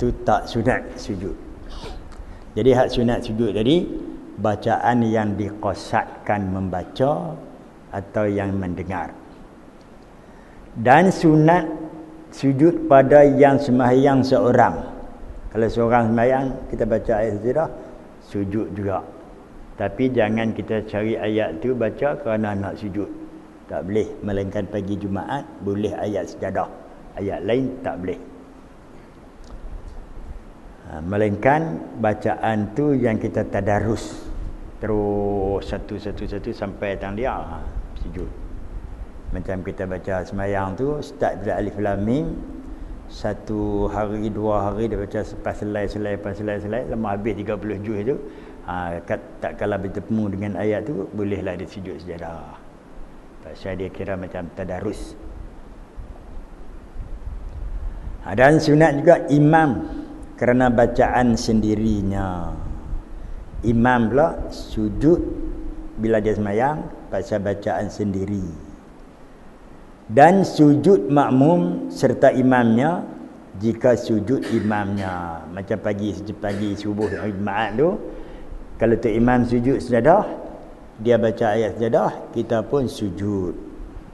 Itu tak sunat sujud. Jadi hak sunat sujud tadi bacaan yang diqasadkan membaca atau yang mendengar. Dan sunat sujud pada yang sembahyang seorang. Kalau seorang sembahyang kita baca ayat sajadah, sujud juga. Tapi jangan kita cari ayat tu baca kerana nak sujud. Tak boleh. Melainkan pagi Jumaat boleh ayat sajadah. Ayat lain tak boleh. Melainkan bacaan tu yang kita tadarus terus satu sampai tang dia sujud. Macam kita baca sembahyang tu start dari alif lam mim, 1 hari 2 hari dia baca selai lama habis 30 juz tu, tak kala bertemu dengan ayat tu bolehlah dia sujud sejadah. Pasal dia kira macam tadarus. Dan sunat juga imam kerana bacaan sendirinya. Imam pula sujud bila dia sembahyang pasal bacaan sendiri. Dan sujud makmum serta imamnya jika sujud imamnya. Macam pagi subuh hari Jumaat tu, kalau tu imam sujud sejadah, dia baca ayat sejadah, kita pun sujud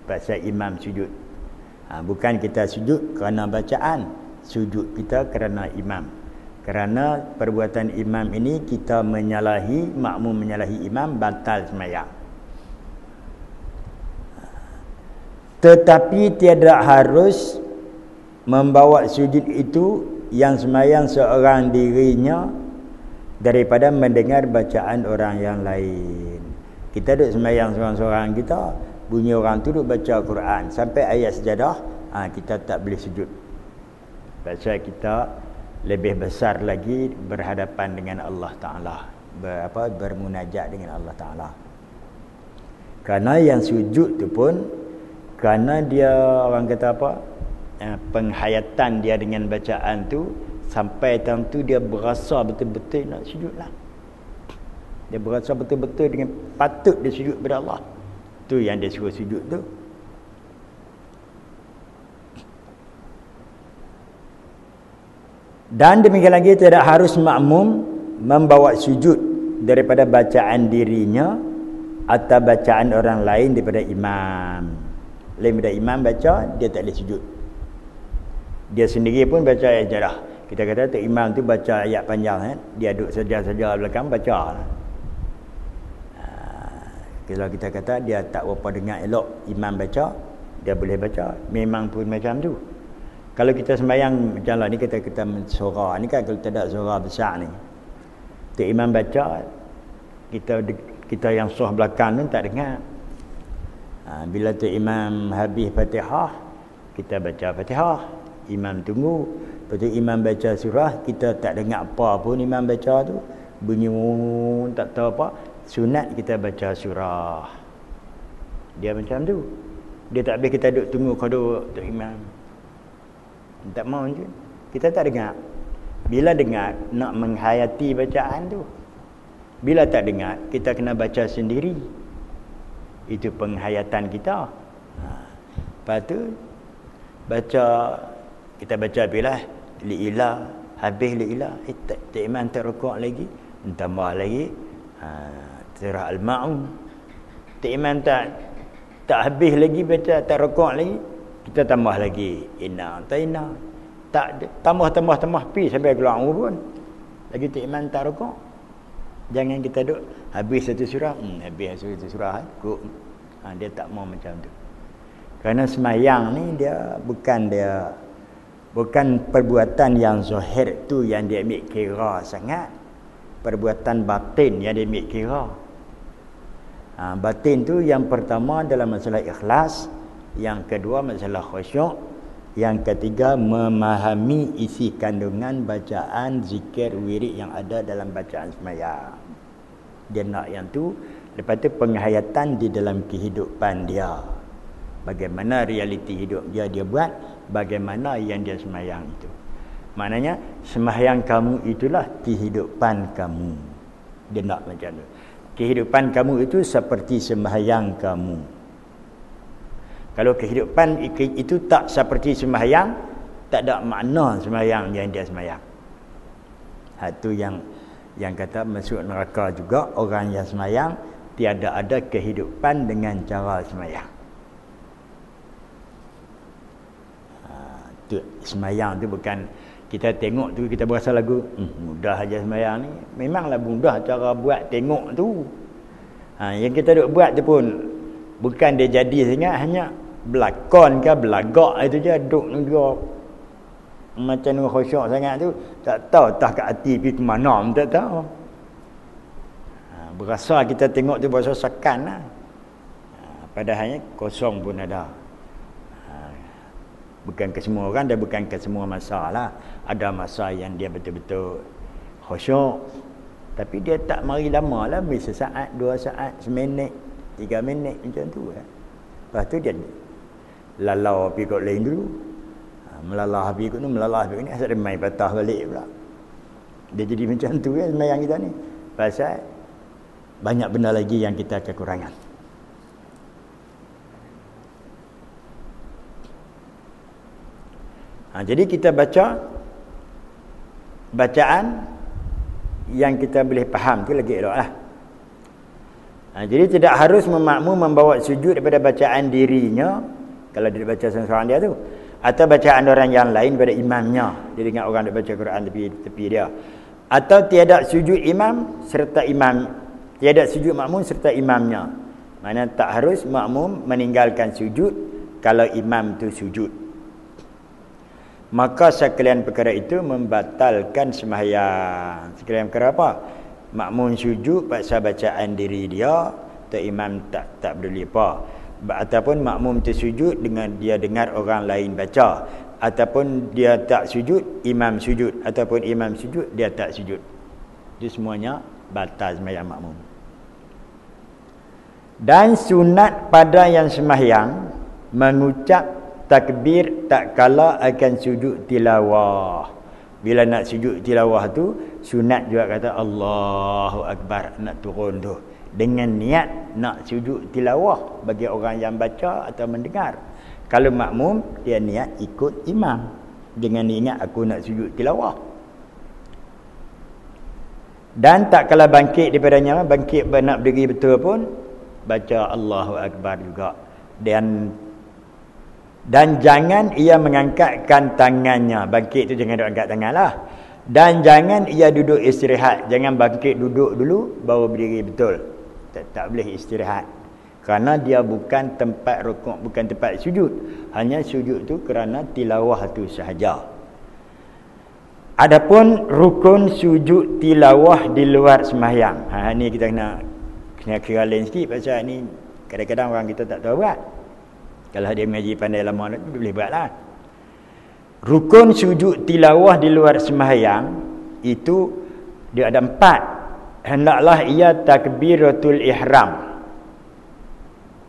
pasal imam sujud. Bukan kita sujud kerana bacaan, sujud kita kerana imam. Kerana perbuatan imam ini kita menyalahi, makmum menyalahi imam, batal sembahyang. Tetapi tiada harus membawa sujud itu yang sembahyang seorang dirinya daripada mendengar bacaan orang yang lain. Kita duduk sembahyang seorang-seorang kita, bunyi orang tu duduk baca Quran sampai ayat sejadah, kita tak boleh sujud. Pasal kita lebih besar lagi berhadapan dengan Allah Ta'ala, bermunajat dengan Allah Ta'ala. Kerana yang sujud tu pun kerana dia orang kata penghayatan dia dengan bacaan tu sampai time tu dia berasa betul-betul nak sujud lah. Dia berasa betul-betul dengan patut dia sujud kepada Allah. Tu yang dia suruh sujud tu. Dan demikian lagi tidak harus makmum membawa sujud daripada bacaan dirinya atau bacaan orang lain daripada imam. Lain daripada imam baca, dia tak boleh sujud. Dia sendiri pun baca ayat jarah. Kita kata tu imam tu baca ayat panjang, dia duduk saja-saja belakang baca. Kalau kita kata dia tak berapa dengar elok imam baca, dia boleh baca. Memang pun macam tu. Kalau kita sembahyang macam lah ni, kita suara ni kan, kalau tak ada suara besar ni, tu imam baca, kita yang suah belakang ni tak dengar. Bila tu imam habis Fatihah, kita baca Fatihah, imam tunggu. Lepas tu imam baca surah, kita tak dengar apa pun imam baca tu, bunyi tak tahu apa. Sunat kita baca surah. Dia macam tu. Dia tak habis kita duduk tunggu qadar tu imam. Tak mau je. Kita tak dengar. Bila dengar, nak menghayati bacaan tu. Bila tak dengar, kita kena baca sendiri. Itu penghayatan kita. Lepas tu kita baca bila li'ilah, habis li'ilah, tak iman tak rukuk lagi, tambah lagi surah Al-Ma'un. Tak iman tak habis lagi baca, tak rukuk lagi, kita tambah lagi inna ta'ina, tak tambah pi sampai keluar pun lagi tak iman tak rukuk. Jangan kita duduk habis satu surah, habis satu surah kok. Dia tak mau macam tu. Kerana semayang ni dia bukan perbuatan yang zahir tu yang dia ambil kira sangat. Perbuatan batin yang dia ambil kira. Batin tu yang pertama dalam masalah ikhlas, yang kedua masalah khusyuk, yang ketiga memahami isi kandungan bacaan zikir wirid yang ada dalam bacaan sembahyang. Dia nak yang tu. Lepas tu penghayatan di dalam kehidupan dia. Bagaimana realiti hidup dia buat, bagaimana yang dia sembahyang itu. Maknanya sembahyang kamu itulah kehidupan kamu. Dia nak macam tu. Kehidupan kamu itu seperti sembahyang kamu. Kalau kehidupan itu tak seperti sembahyang, tak ada makna sembahyang yang dia sembahyang. Itu yang kata masuk neraka juga orang yang semayang tiada ada kehidupan dengan cara semayang. Tu semayang tu bukan kita tengok tu kita berasa lagu mudah aja semayang ni. Memanglah mudah cara buat tengok tu. Yang kita duk buat tu pun bukan dia jadi sangat, hanya berlakon ke belagak itu je, duk juga macam ni khusyuk sangat tu, tak tahu tak kat hati pergi ke mana, tak tahu. Berasa kita tengok tu berasa sakan lah. Padahalnya kosong pun ada. Bukan ke semua orang dan bukan ke semua masa lah. Ada masa yang dia betul-betul khusyuk, tapi dia tak mari lama lah, mari sesaat, 2 saat, seminit, 3 minit macam tu lah. Lepas tu dia lalau pergi kot lain dulu, melalah pergi kot ni, melalah pergi kot ni, asal dia main patah balik pula. Dia jadi macam tu ya sembahyang kita ni. Pasal banyak benda lagi yang kita kekurangan. Jadi kita baca bacaan yang kita boleh faham tu lagi elok lah. Jadi tidak harus memakmum membawa sujud daripada bacaan dirinya kalau dia baca seorang dia tu, atau bacaan orang yang lain daripada imamnya. Dia dengar orang dia baca Quran tepi dia, atau tiada sujud imam serta imam, tiada sujud makmum serta imamnya. Mana tak harus makmum meninggalkan sujud kalau imam tu sujud. Maka sekalian perkara itu membatalkan sembahyang. Sekalian perkara apa? Makmum sujud paksa bacaan diri dia, atau imam tak peduli apa. Ataupun makmum tersujud dengan dia dengar orang lain baca, ataupun dia tak sujud, imam sujud, ataupun imam sujud, dia tak sujud. Itu semuanya batal sembahyang makmum. Dan sunat pada yang sembahyang mengucap takbir tak kala akan sujud tilawah. Bila nak sujud tilawah tu sunat juga kata Allahu Akbar nak turun tu, dengan niat nak sujud tilawah bagi orang yang baca atau mendengar. Kalau makmum dia niat ikut imam dengan ingat aku nak sujud tilawah. Dan tak kala bangkit daripadanya, bangkit nak berdiri betul pun baca Allahu Akbar juga. Dan jangan ia mengangkatkan tangannya. Bangkit tu jangan duduk angkat tangan lah. Dan jangan ia duduk istirahat. Jangan bangkit duduk dulu baru berdiri betul. Tak boleh istirahat. Kerana dia bukan tempat rukuk, bukan tempat sujud. Hanya sujud tu kerana tilawah tu sahaja. Adapun rukun sujud tilawah di luar sembahyang. Ni kita kena kira lain sikit. Pasal ni kadang-kadang orang kita tak tahu buat. Kalau dia mengaji pandai lama dia boleh buat lah. Rukun sujud tilawah di luar sembahyang itu dia ada 4. Hendaklah ia takbiratul ihram.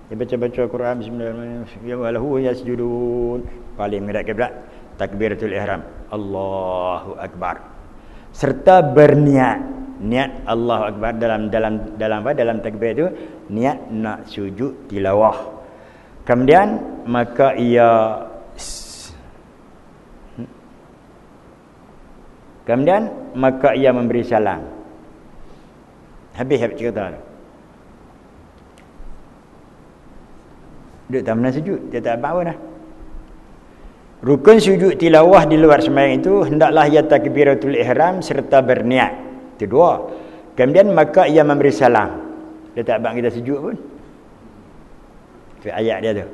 Dia baca-baca Quran bismillahirrahmanirrahim yasjudun, paling menghadap kiblat, takbiratul ihram, Allahu Akbar, serta berniat, niat Allahu Akbar dalam takbir itu niat nak sujud tilawah. Kemudian maka ia memberi salam. Habis cerita. Duduk tak pernah sujud, dia tak apa dah. Rukun sujud tilawah di luar sembahyang itu hendaklah ia takbiratul ihram serta berniat. Itu 2. Kemudian maka ia memberi salam. Dia tak abang kita sujud pun. Itu ayat dia tu.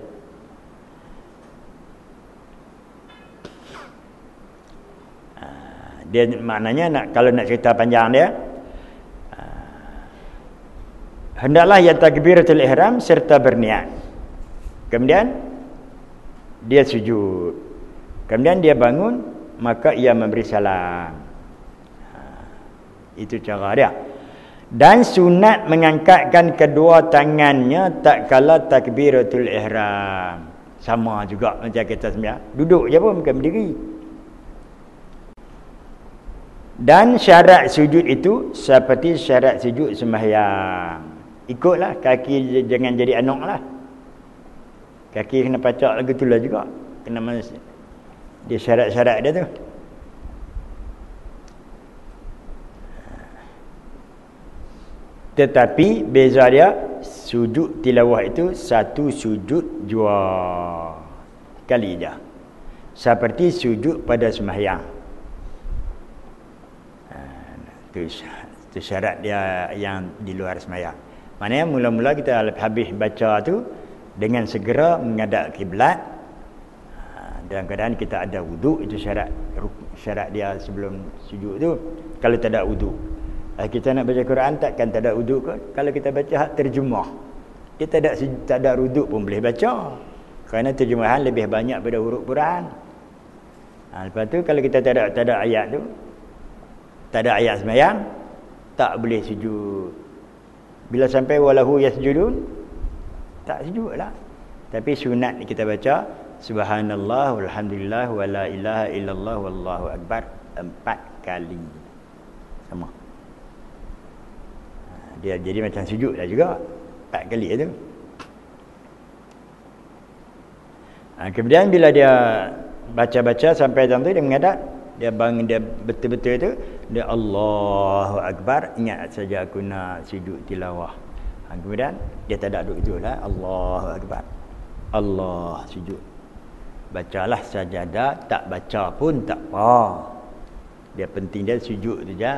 Dia maknanya kalau nak cerita panjang dia, hendaklah ia takbiratul ihram serta berniat. Kemudian dia sujud. Kemudian dia bangun, maka ia memberi salam. Itu cara dia. Dan sunat mengangkatkan kedua tangannya tak kala takbiratul ihram. Sama juga macam kita sembahyang. Duduk je pun, bukan berdiri. Dan syarat sujud itu seperti syarat sujud sembahyang. Ikutlah, kaki jangan jadi anok lah. Kaki kena pacak lagu tu lah juga. Kena dia syarat-syarat dia tu. Tetapi beza dia, sujud tilawah itu satu sujud jua kali je, seperti sujud pada sembahyang. Itu syarat dia yang di luar sembahyang. Maknanya mula-mula kita habis baca tu dengan segera menghadap kiblat. Dalam keadaan kita ada wuduk, itu syarat dia sebelum sujud tu. Kalau tak ada wuduk, kita nak baca Quran takkan tak ada wuduk ke? Kalau kita baca hak terjemah, dia tak ada wuduk pun boleh baca, kerana terjemahan lebih banyak pada huruf Quran. Lepas tu kalau kita tak ada ayat tu, tak ada ayat sembahyang, tak boleh sujud. Bila sampai walahu yasjudun, tak sujud lah. Tapi sunat kita baca subhanallah walhamdulillah wala ilaha illallah wallahu akbar 4 kali. Sama. Dia jadi macam sujud lah juga, 4 kali tu. Kemudian bila dia baca-baca sampai dalam tu, dia menghadap, dia bangun, dia betul-betul tu, dia Allahu Akbar, ingat saja aku nak sujud tilawah. Kemudian dia tak ada duduk itu lah, Allahu Akbar, Allah sujud. Bacalah sajadah, tak baca pun tak apa. Dia penting dia sujud tu je.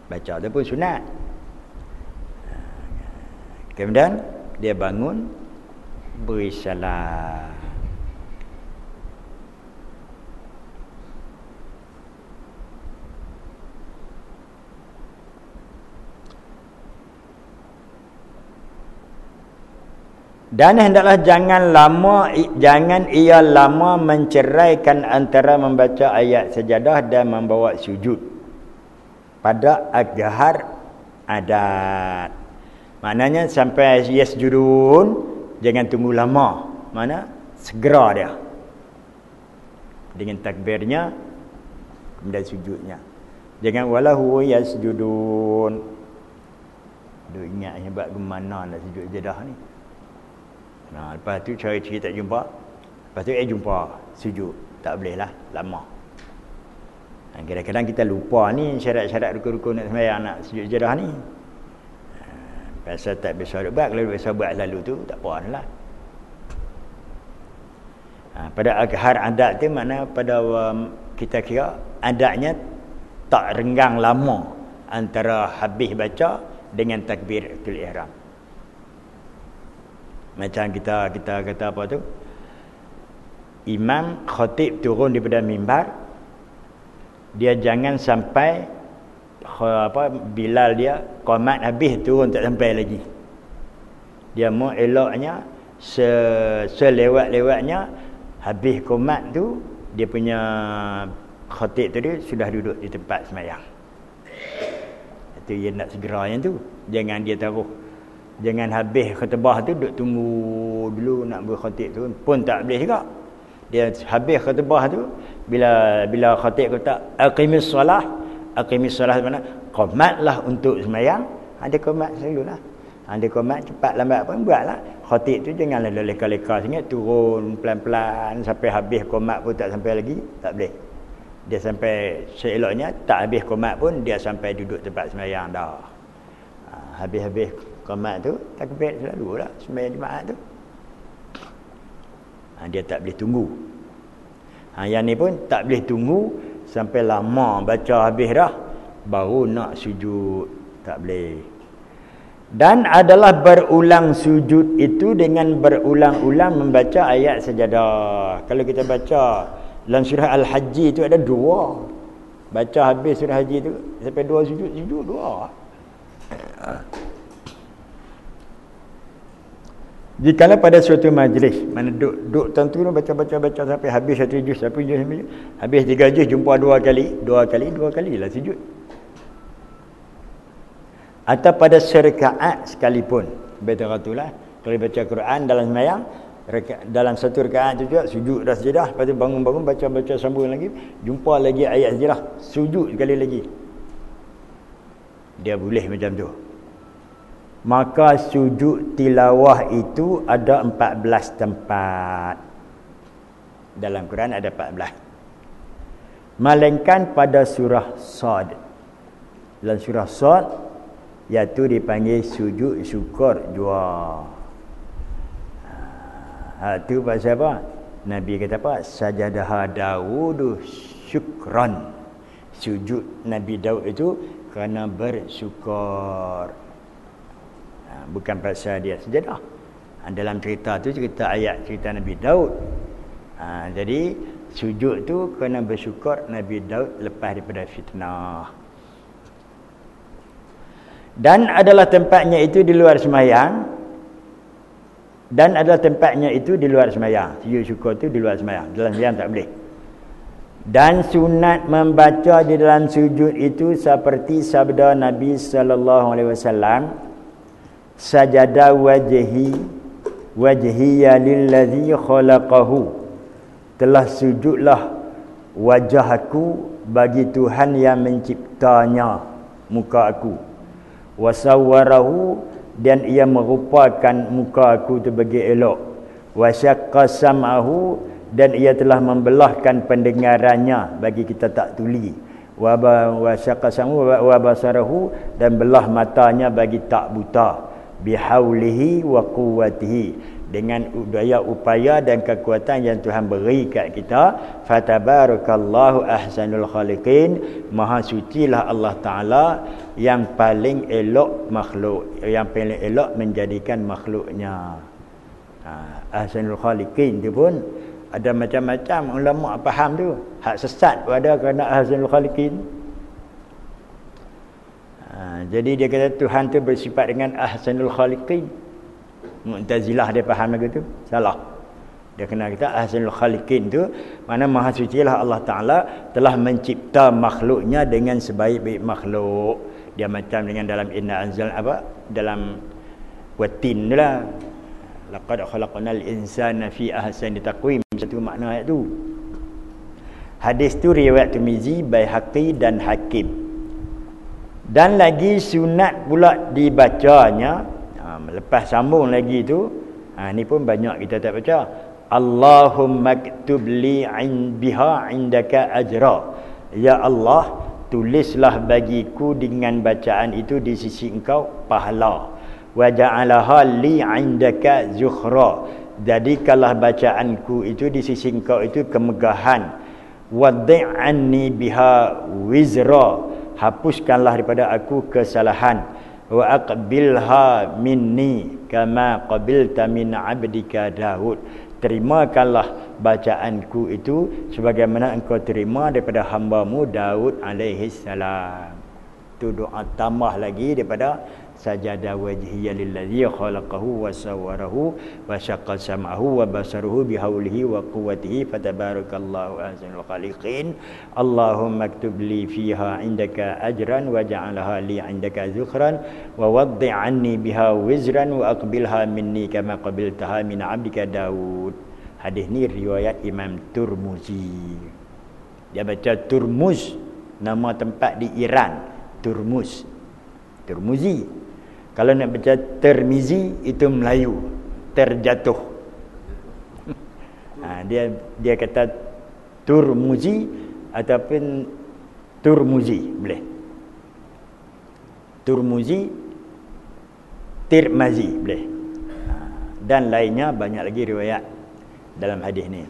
Baca tu pun sunat. Kemudian dia bangun, beri salam. Dan hendaklah jangan ia lama menceraikan antara membaca ayat sajadah dan membawa sujud pada aghar adat. Maknanya sampai yasjudun, jangan tunggu lama. Mana? Segera dia. Dengan takbirnya, kemudian sujudnya. Jangan walahu yasjudun. Duk ingat hebat ke mana nak sujud sajadah ni. Lepas tu cari-cari tak jumpa. Lepas tu jumpa, sujud. Tak boleh lah, lama. Kadang-kadang kita lupa ni syarat-syarat rukun-rukun nak sembahyang, nak sujud sajadah ni. Pasal tak biasa buat. Kalau biasa buat lalu tu, tak apa lah. Pada aghar adat tu, makna pada kita kira adatnya tak renggang lama antara habis baca dengan takbiratul ihram. Macam kita kata apa tu, imam khatib turun daripada mimbar, dia jangan sampai Bilal dia qamat habis turun tak sampai lagi. Dia mau eloknya selewat-lewatnya habis qamat tu, dia punya khatib tu dia sudah duduk di tempat sembahyang. Itu dia nak segera yang tu. Jangan dia taruh, jangan habis khutbah tu duduk tunggu dulu nak berkhatib tu pun tak boleh juga. Dia habis khutbah tu, bila khatib kata aqimis solah mana? Qamatlah untuk sembahyang. Ada qamat selalulah. Ada qamat cepat lambat pun buatlah. Khatib tu janganlah leka-leka sangat, turun pelan-pelan sampai habis qamat pun tak sampai lagi, tak boleh. Dia sampai seeloknya tak habis qamat pun dia sampai duduk tempat sembahyang dah. Habis-habis qamat tu takbir selalulah sembahyang jemaat tu. Dia tak boleh tunggu. Yang ni pun tak boleh tunggu sampai lama baca habis dah baru nak sujud, tak boleh. Dan adalah berulang sujud itu dengan berulang-ulang membaca ayat sajadah. Kalau kita baca dalam surah Al-Haji tu ada 2. Baca habis surah Haji tu sampai 2 sujud 2. Jikalau pada suatu majlis, mana duduk tentu baca sampai habis satu juz, habis 3 juz jumpa 2 kali lah sujud. Atau pada serakaat sekalipun, betul-betul kalau baca Quran dalam sembahyang, dalam satu rakaat tu juga sujud dah sajadah, lepas tu bangun baca sambung lagi, jumpa lagi ayat sajadah, sujud sekali lagi. Dia boleh macam tu. Maka sujud tilawah itu ada 14 tempat. Dalam Quran ada 14. Melainkan pada surah Sad. Dalam surah Sad iaitu dipanggil sujud syukur jua. Itu pasal apa? Nabi kata apa? Sajadah Daud syukran. Sujud Nabi Daud itu kerana bersyukur. Bukan pasal dia sejadah. Dalam cerita tu cerita ayat cerita Nabi Daud. Jadi sujud tu kerana bersyukur Nabi Daud lepas daripada fitnah. Dan adalah tempatnya itu di luar sembahyang. Dan adalah tempatnya itu di luar sembahyang. Sujud syukur tu di luar sembahyang. Dalam sembahyang tak boleh. Dan sunat membaca di dalam sujud itu seperti sabda Nabi sallallahu alaihi wasallam, sajada wajhiya lillazi khalaqahu, telah sujudlah wajahku bagi Tuhan yang menciptanya muka aku, wasawwarahu, dan ia merupakan muka aku itu bagi elok, wasyaqqa sam'ahu, dan ia telah membelahkan pendengarannya bagi kita tak tuli, wasyaqqa sam'ahu wa basarahu, dan belah matanya bagi tak buta, bihaulihi wa quwwatihi, dengan daya upaya dan kekuatan yang Tuhan beri kat kita. Fatabarakallahu ahsanul khaliqin, maha sucilah Allah Ta'ala yang paling elok makhluk, yang paling elok menjadikan makhluknya. Ahsanul khaliqin tu pun ada macam-macam ulama faham tu. Hak sesat pun ada kerana ahsanul khaliqin. Jadi dia kata Tuhan tu bersifat dengan ahsanul khaliqin. Mu'tazilah dia faham lagu tu salah. Dia kena kata ahsanul khaliqin tu mana maha sucilah Allah Ta'ala telah mencipta makhluknya dengan sebaik-baik makhluk. Dia macam dengan dalam inna anzal apa dalam watin lah, laqad khalaqnal insana fi ahsani taqwim, satu makna ayat tu. Hadis tu riwayat Tirmizi, Baihaqi dan Hakim. Dan lagi sunat pula dibacanya, lepas sambung lagi tu, ni pun banyak kita tak baca, Allahumma ktub li biha indaka ajra, ya Allah tulislah bagiku dengan bacaan itu di sisi engkau pahala, wa ja'alaha li indaka zukhra, jadikanlah bacaanku itu di sisi engkau itu kemegahan, wadhi'anni biha wizra, hapuskanlah daripada aku kesalahan, wa aqbilha minni kama qabilta min 'abdika Daud, terimakanlah bacaanku itu sebagaimana engkau terima daripada hamba-Mu Daud alaihi salam. Itu doa tambah lagi daripada sajada wajhiya lillazi khalaqahu wa sawwarahu wa syaqqa sam'ahu wa basaruhu bihaulihi wa quwwatihi fatabarakallahu ahsanul khaliqin. Allahumma aktub li fiha indaka ajran wa ja'alha li indaka zukhran wa waddi' anni biha wizran wa aqbilha minni kama qabiltaha min 'abdika Daud. Hadis ni riwayat Imam Turmuzi. Dia baca Turmuz, nama tempat di Iran, Turmuz, Turmuzi. Kalau nak baca Tirmizi itu Melayu, terjatuh. Dia kata Turmuzi ataupun Turmuzi boleh. Turmuzi, Tirmizi boleh. Dan lainnya banyak lagi riwayat dalam hadis ni.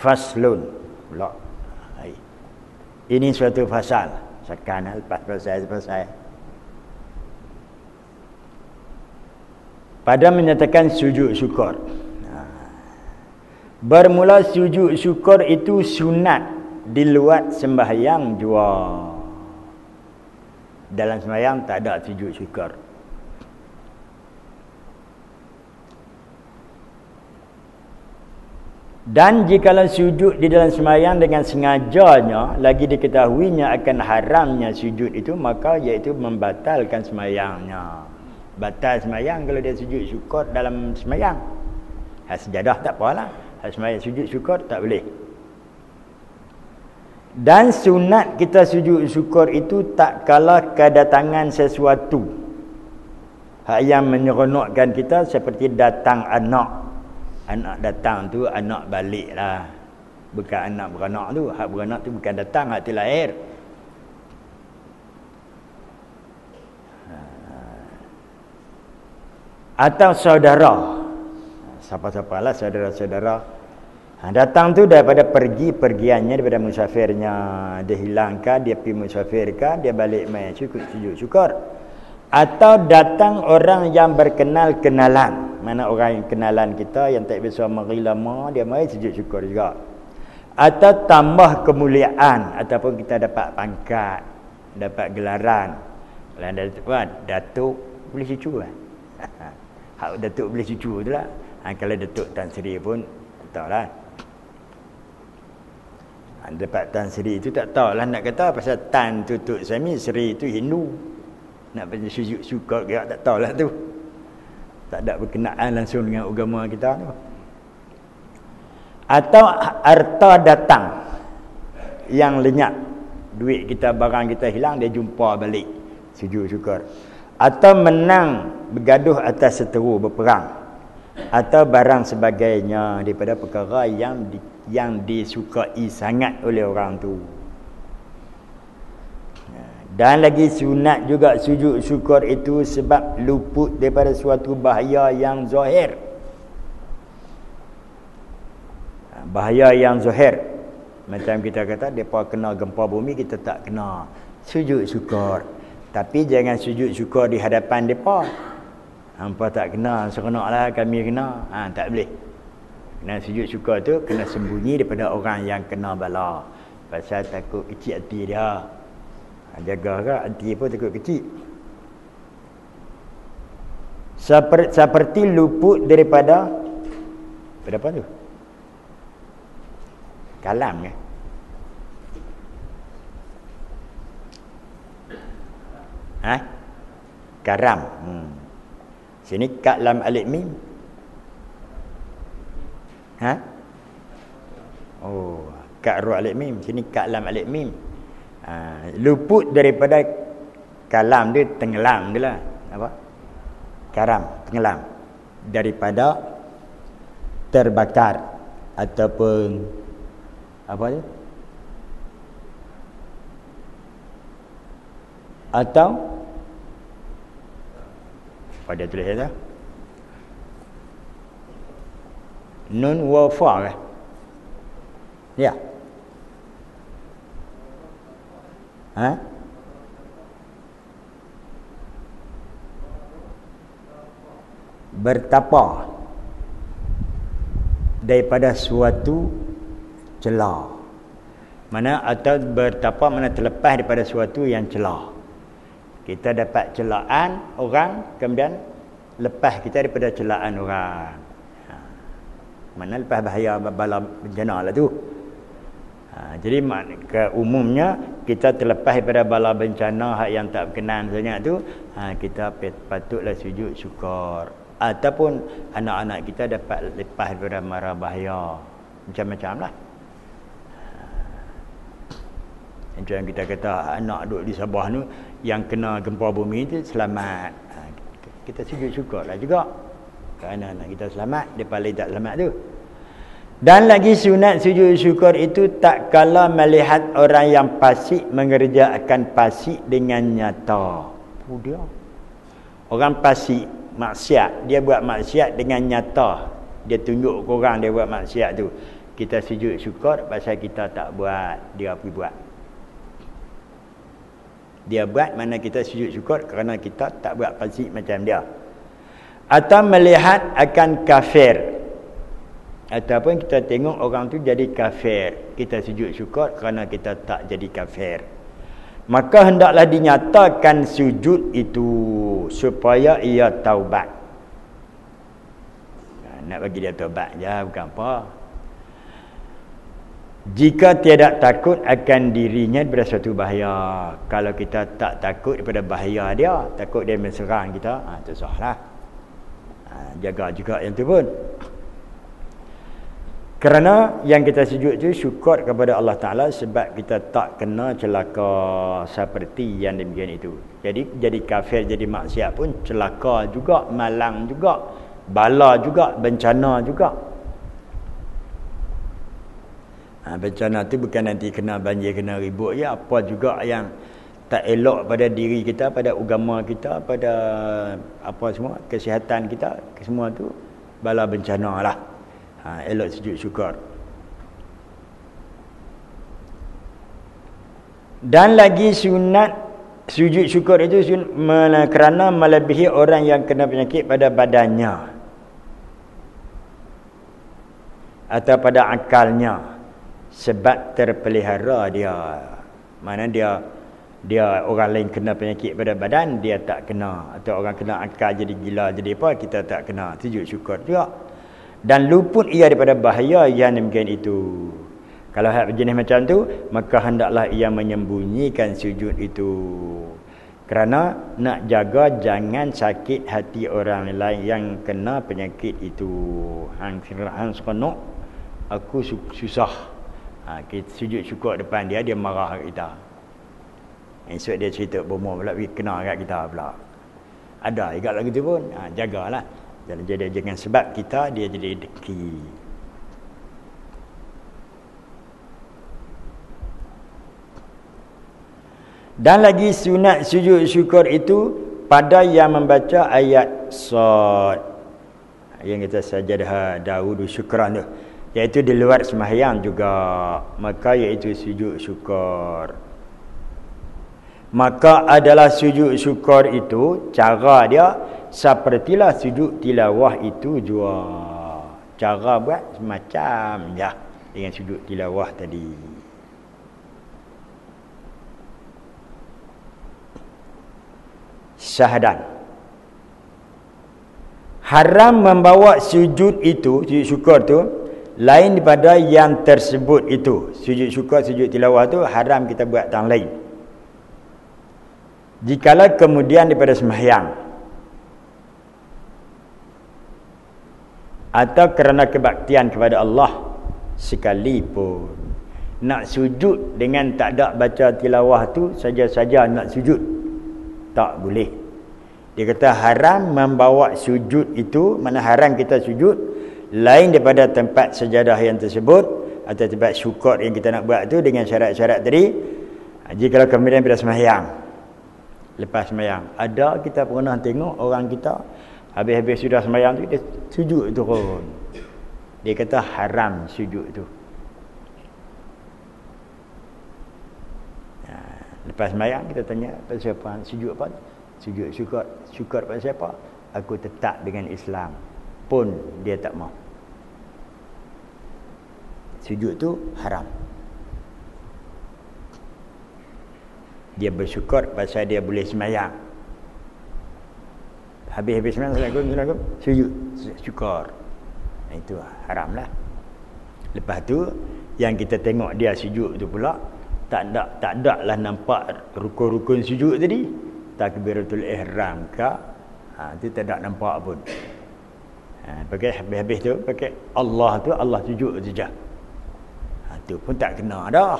Faslun pula. Ini suatu fasal. Sekarang lepas selesai. Pada menyatakan sujud syukur. Bermula sujud syukur itu sunat di luar sembahyang jua. Dalam sembahyang tak ada sujud syukur. Dan jikalau sujud di dalam sembahyang dengan sengajanya, lagi diketahuinya akan haramnya sujud itu, maka iaitu membatalkan sembahyangnya. Batal sembahyang kalau dia sujud syukur dalam sembahyang. Sejadah tak apalah. Sembahyang sujud syukur tak boleh. Dan sunat kita sujud syukur itu tak kala kedatangan sesuatu yang menyeronokkan kita, seperti datang anak. Anak datang tu anak balik lah, bukan anak beranak tu. Hak beranak tu bukan datang, hak tu lahir. Atau saudara. Siapa-siapalah saudara-saudara. Datang tu daripada pergiannya, daripada musafirnya. Dia hilangkah, dia pergi musafirkah, dia balik mai sujud syukur. Atau datang orang yang berkenal-kenalan. Mana orang yang kenalan kita yang tak biasa mari lama, dia mai sujud syukur juga. Atau tambah kemuliaan, ataupun kita dapat pangkat, dapat gelaran. Kalau Datuk boleh cucu kan? Hak Datuk boleh cucu tu lah. Kalau Datuk Tan Sri pun tak tahulah. Dapat Tan Sri tu tak tahulah nak kata pasal Tan tu Tok Sami, Sri tu Hindu. Nak pasal sujud syukur ke tak tahulah tu. Tak ada berkenaan langsung dengan agama kita tu. Atau harta datang yang lenyap, duit kita, barang kita hilang, dia jumpa balik, sujud syukur. Atau menang bergaduh atas seteru, berperang, atau barang sebagainya daripada perkara yang disukai sangat oleh orang tu. Dan lagi sunat juga sujud syukur itu sebab luput daripada suatu bahaya yang zahir. Bahaya yang zahir, macam kita kata depa kena gempa bumi, kita tak kena, sujud syukur. Tapi jangan sujud syukur di hadapan depa. Hampa tak kena, seronoklah kami kena. Tak boleh. Kena sujud syukur tu kena sembunyi daripada orang yang kena bala. Pasal takut kecil hati dia. Jaga ke hati pun takut kecil. Seperti luput daripada apa tu? Kalam ke? Karam. Sini kalam alif mim. Ka'ru alif mim. Sini kalam alif mim. Luput daripada kalam dia, tenggelam dia lah. Apa? Karam, tenggelam. Daripada terbakar ataupun apa dia? Atau pada tulis dia nun wa fa ke? Ya. Bertapa daripada suatu celah. Mana atau bertapa mana terlepas daripada suatu yang celah. Kita dapat celaan orang, kemudian lepas kita daripada celaan orang. Mana lepas bahaya bala bencana lah tu. Jadi umumnya kita terlepas daripada bala bencana hak yang tak berkenan sangat tu, kita patutlah sujud syukur. Ataupun anak-anak kita dapat lepas daripada mara bahaya. Macam-macam lah. Macam yang kita kata anak duduk di Sabah tu yang kena gempa bumi tu selamat. Kita sujud syukur lah juga. Kerana anak kita selamat, dia paling tak selamat tu. Dan lagi sunat sujud syukur itu tak kala melihat orang yang fasik mengerjakan fasik dengan nyata. Dia. Orang fasik maksiat, dia buat maksiat dengan nyata. Dia tunjuk ke orang dia buat maksiat tu. Kita sujud syukur pasal kita tak buat, dia pergi buat. Dia buat, mana kita sujud syukur kerana kita tak buat fasik macam dia. Atau melihat akan kafir, ataupun kita tengok orang tu jadi kafir, kita sujud syukur kerana kita tak jadi kafir. Maka hendaklah dinyatakan sujud itu supaya ia taubat. Nak bagi dia taubat je, bukan apa. Jika tiada takut akan dirinya daripada suatu bahaya. Kalau kita tak takut daripada bahaya dia, takut dia menserang kita, itu sahlah. Jaga juga yang tu pun. Kerana yang kita sujud tu syukur kepada Allah Ta'ala sebab kita tak kena celaka seperti yang demikian itu. Jadi kafir, jadi maksiat pun celaka juga, malang juga, bala juga, bencana juga. Bencana tu bukan nanti kena banjir, kena ribut je. Apa juga yang tak elok pada diri kita, pada agama kita, pada apa semua, kesihatan kita, semua tu bala bencana lah. Elok sujud syukur. Dan lagi sunat sujud syukur itu kerana melebihi orang yang kena penyakit pada badannya atau pada akalnya, sebab terpelihara dia. Mana dia orang lain kena penyakit pada badan, dia tak kena, atau orang kena akal jadi gila jadi apa, kita tak kena. Sujud syukur juga. Dan luput ia daripada bahaya yang demikian itu. Kalau hal jenis macam tu, maka hendaklah ia menyembunyikan sujud itu, kerana nak jaga jangan sakit hati orang lain yang kena penyakit itu. Hang seronok, aku susah. Kita sujud syukur depan dia, dia marah kat kita. Esok dia cerita bomoh pula, kena kat kita pula. Ada juga lagi tu pun. Jagalah. Jangan sebab kita dia jadi deki. Dan lagi sunat sujud syukur itu pada yang membaca ayat Sad yang kita sajadah Daud syukran tu, iaitu di luar sembahyang juga, maka iaitu sujud syukur. Maka adalah sujud syukur itu cara dia sepertilah sujud tilawah itu juga. Cara buat semacam ya dengan sujud tilawah tadi. Syahadan. Haram membawa sujud itu, sujud syukur tu, lain daripada yang tersebut itu. Sujud syukur, sujud tilawah tu haram kita buat tang lain. Jikalau kemudian daripada sembahyang atau kerana kebaktian kepada Allah sekalipun. Nak sujud dengan tak ada baca tilawah tu saja-saja nak sujud, tak boleh. Dia kata haram membawa sujud itu, mana haram kita sujud lain daripada tempat sejadah yang tersebut atau tempat syukur yang kita nak buat tu dengan syarat-syarat tadi. Jika kemudian pada sembahyang, lepas sembahyang, ada kita pernah tengok orang kita habis-habis sudah sembahyang tu dia sujud turun. Dia kata haram sujud tu. Lepas sembahyang kita tanya pada siapa sujud apa? Sujud syukur. Syukur pada siapa? Aku tetap dengan Islam. Pun dia tak mau. Sujud tu haram. Dia bersyukur pasal dia boleh sembahyang. Habis-habis sembahyang, Assalamualaikum, sujud syukur. Itu haram lah. Lepas tu yang kita tengok dia sujud tu pula tak ada lah nampak rukun-rukun sujud tadi. Takbiratul ihram ke, tu tak ada nampak pun. Pakai habis-habis tu pakai Allah tu, Allah sujud saja. Tu pun tak kena dah.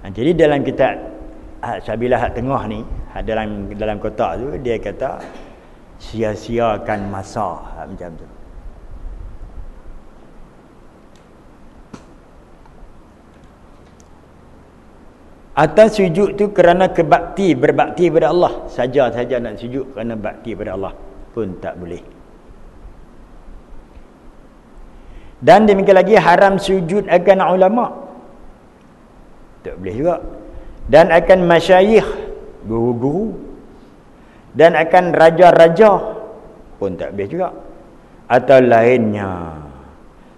Jadi dalam kitab Sabilah hak tengah ni, dalam kotak tu dia kata sia-siakan masa macam tu. Atas sujud tu kerana berbakti pada Allah saja nak sujud kerana bakti pada Allah pun tak boleh. Dan demikian lagi haram sujud akan ulama, tak boleh juga. Dan akan masyayikh, guru-guru, dan akan raja-raja pun tak boleh juga, atau lainnya.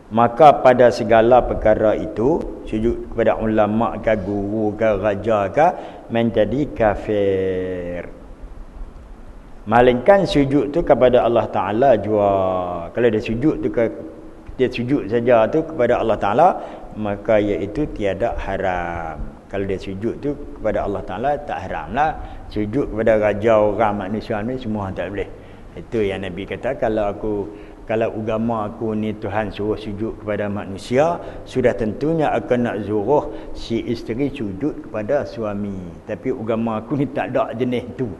Maka pada segala perkara itu sujud kepada ulama ke, guru ke, raja ke, menjadi kafir. Malingkan sujud tu kepada Allah Ta'ala jua. Kalau dia sujud tu dia sujud saja tu kepada Allah Ta'ala, maka iaitu tiada haram. Kalau dia sujud tu kepada Allah Ta'ala tak haram lah. Sujud kepada raja, orang, manusia ni semua tak boleh. Itu yang Nabi kata, kalau agama aku ni Tuhan suruh sujud kepada manusia, sudah tentunya akan nak suruh si isteri sujud kepada suami. Tapi agama aku ni tak ada jenis tu.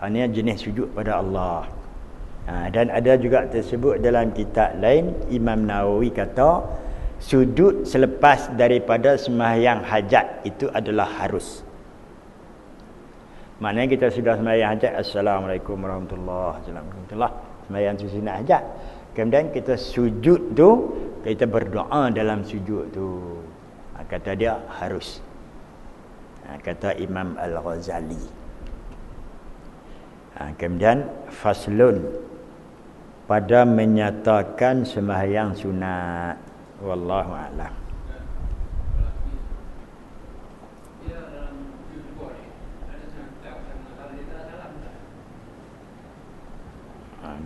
Hanya jenis sujud pada Allah. Dan ada juga tersebut dalam kitab lain, Imam Nawawi kata sujud selepas daripada sembahyang hajat itu adalah harus. Maknanya kita sudah sembahyang hajat, Assalamualaikum warahmatullahi wabarakatuh, sembahyang sunat hajat. Kemudian kita sujud tu, kita berdoa dalam sujud tu. Kata dia harus. Kata Imam Al-Ghazali. Kemudian faslun, pada menyatakan sembahyang sunat. Wallahu a'lam.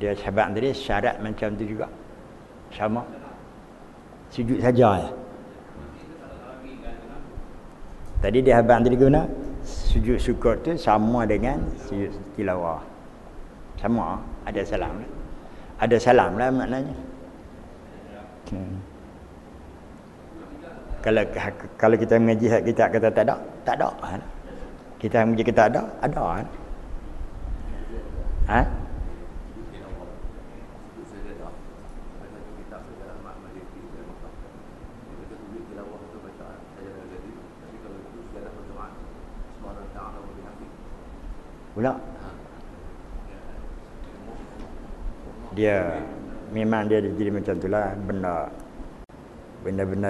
Dia sahabat tadi syarat macam tu juga. Sama. Sujud saja ya. Tadi dia habang tadi guna sujud syukur tu sama dengan sujud tilawah. Sama, ada salam. Ada salam lah maknanya. Kalau kita mengaji kita kata tak ada, tak ada. Kita mengaji kita ada. Ha? Pula dia memang dia jadi macam itulah, benda-benda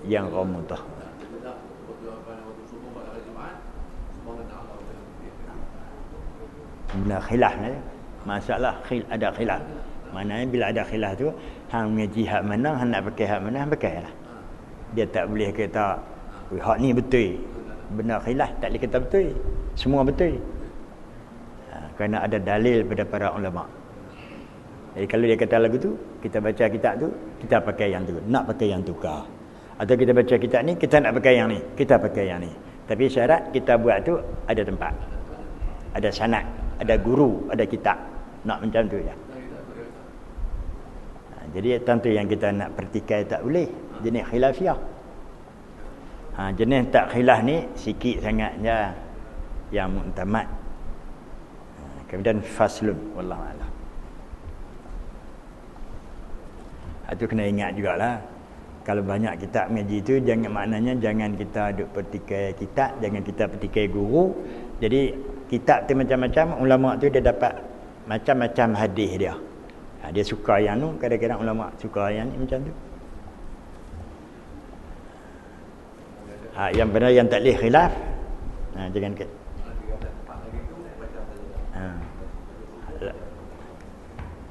yang ramutah. Benda khilaf ni, masalah ada khilaf. Maknanya bila ada khilaf tu, hang mengaji hak mana, hang nak pakai hak mana, hang pakailah. Dia tak boleh kata hak ni betul. Benda khilaf tak boleh kata betul. Semua betul. Kerana ada dalil pada para ulama. Jadi kalau dia kata lagu tu, kita baca kitab tu, kita pakai yang tu. Nak pakai yang tukar. Atau kita baca kitab ni, kita nak pakai yang ni, kita pakai yang ni. Tapi syarat kita buat tu ada tempat. Ada sanad, ada guru, ada kitab. Nak macam tu je. Jadi tentu yang kita nak pertikai tak boleh. Jenis khilafiah. Jenis tak khilaf ni sikit sangat je yang mu'tamad. Kemudian faslun, wallahu a'lam. Itu kena ingat jugalah. Kalau banyak kitab mengaji tu, maknanya jangan kita duk pertikai kitab, jangan kita pertikai guru. Jadi kitab tu macam-macam, ulama tu dia dapat macam-macam hadis dia. Dia suka yang tu, kadang-kadang ulama suka yang ni macam tu. Yang benar yang tak boleh khilaf, jangan ke.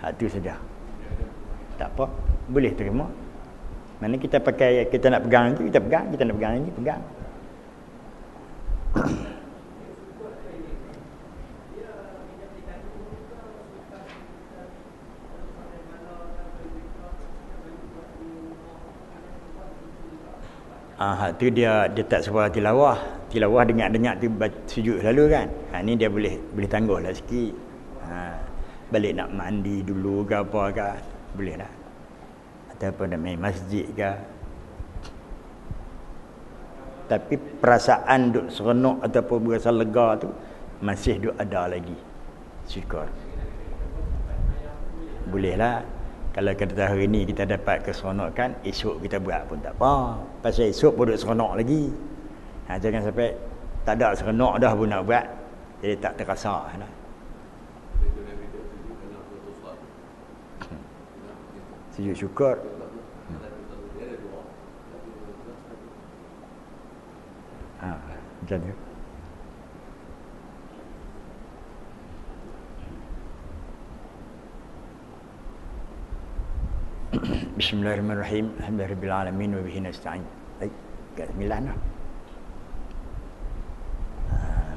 Itu saja. Tak apa, boleh terima. Mana kita pakai, kita nak pegang itu, kita pegang, kita nak pegang ini, pegang. Tu dia tak suara tilawah. Tilawah dengar-dengar tu sujud selalu kan. Ni dia boleh tangguhlah sikit. Balik nak mandi dulu ke apa ke, boleh dah. Ataupun nak main masjid ke. Tapi perasaan duk seronok ataupun berasa lega tu masih duk ada lagi. Syukur. Bolehlah. Kalau kata hari ni kita dapat keseronokan, esok kita buat pun tak apa. Pasal esok pun duk seronok lagi. Jangan sampai tak ada seronok dah pun nak buat. Jadi tak terasa dah. Sujud syukur. Macam tu. Bismillahirrahmanirrahim. Alhamdulillahirabbil alamin wa bihi nasta'in. Baik, kat 9 dah.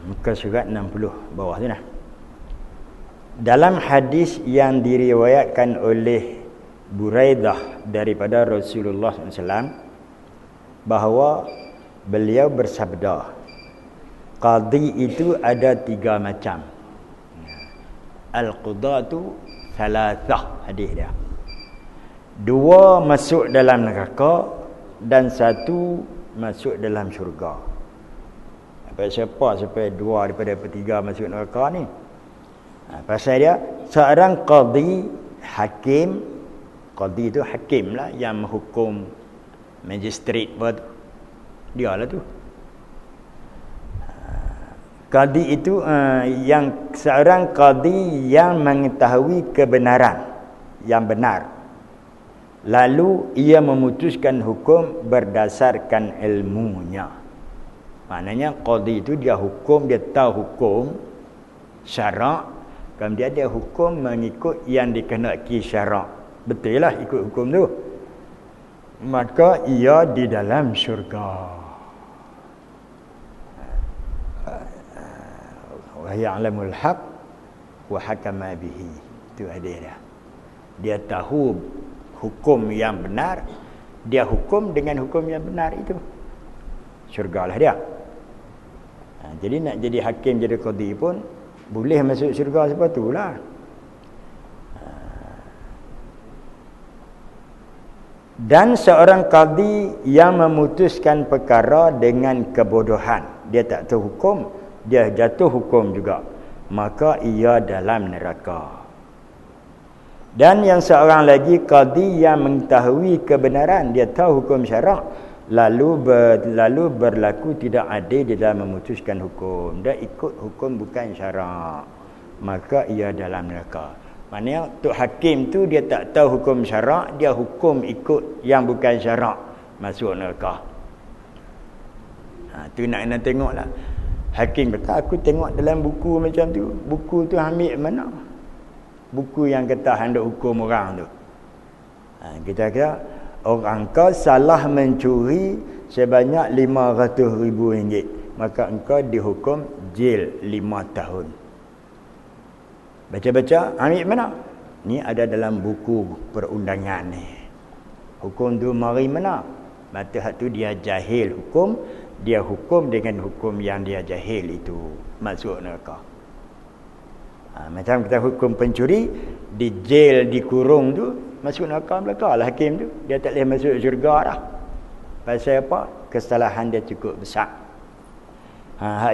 Muka surat 60 bawah tu nah. Dalam hadis yang diriwayatkan oleh Buraidah daripada Rasulullah SAW bahawa beliau bersabda, qadi itu ada 3 macam. Al-qudatu thalathah, hadis dia. 2 masuk dalam neraka dan 1 masuk dalam syurga. Siapa sampai 2 daripada 3 masuk neraka ni? Pasal dia seorang qadi, hakim, Qadi tu hakim lah yang menghukum magistrate apa tu. Dia lah tu. Qadi itu yang seorang qadi yang mengetahui kebenaran yang benar. Lalu ia memutuskan hukum berdasarkan ilmunya. Maknanya qadi itu dia hukum, dia tahu hukum syarak, kemudian dia hukum mengikut yang dikehendaki syarak. Betul lah ikut hukum tu. Maka ia di dalam syurga. Wa ya'lamul haq wa hakama bihi. Itu ada dia. Dia tahu hukum yang benar, dia hukum dengan hukum yang benar itu. Syurgalah dia. Jadi nak jadi hakim, jadi qadi pun boleh masuk syurga sepatutlah. Dan seorang qadi yang memutuskan perkara dengan kebodohan, dia tak tahu hukum, dia jatuh hukum juga, maka ia dalam neraka. Dan yang seorang lagi qadi yang mengetahui kebenaran, dia tahu hukum syarak, lalu berlaku tidak adil di dalam memutuskan hukum, dia ikut hukum bukan syarak, maka ia dalam neraka. Maknanya tok hakim tu dia tak tahu hukum syarak, dia hukum ikut yang bukan syarak, masuk neraka. Tu nak tengoklah. Hakim kata aku tengok dalam buku macam tu, buku tu ambil mana? Buku yang kata hendak hukum orang tu. Kita kata orang kau salah mencuri sebanyak RM500,000, maka engkau dihukum jail 5 tahun. Baca-baca, ambil mana? Ni ada dalam buku perundangan ni. Hukum tu mari mana? Mata hak tu dia jahil hukum, dia hukum dengan hukum yang dia jahil itu, masuk neraka. Macam kita hukum pencuri, di jail, dikurung tu, masuk neraka belaka lah hakim tu. Dia tak boleh masuk syurga dah. Pasal apa? Kesalahan dia cukup besar.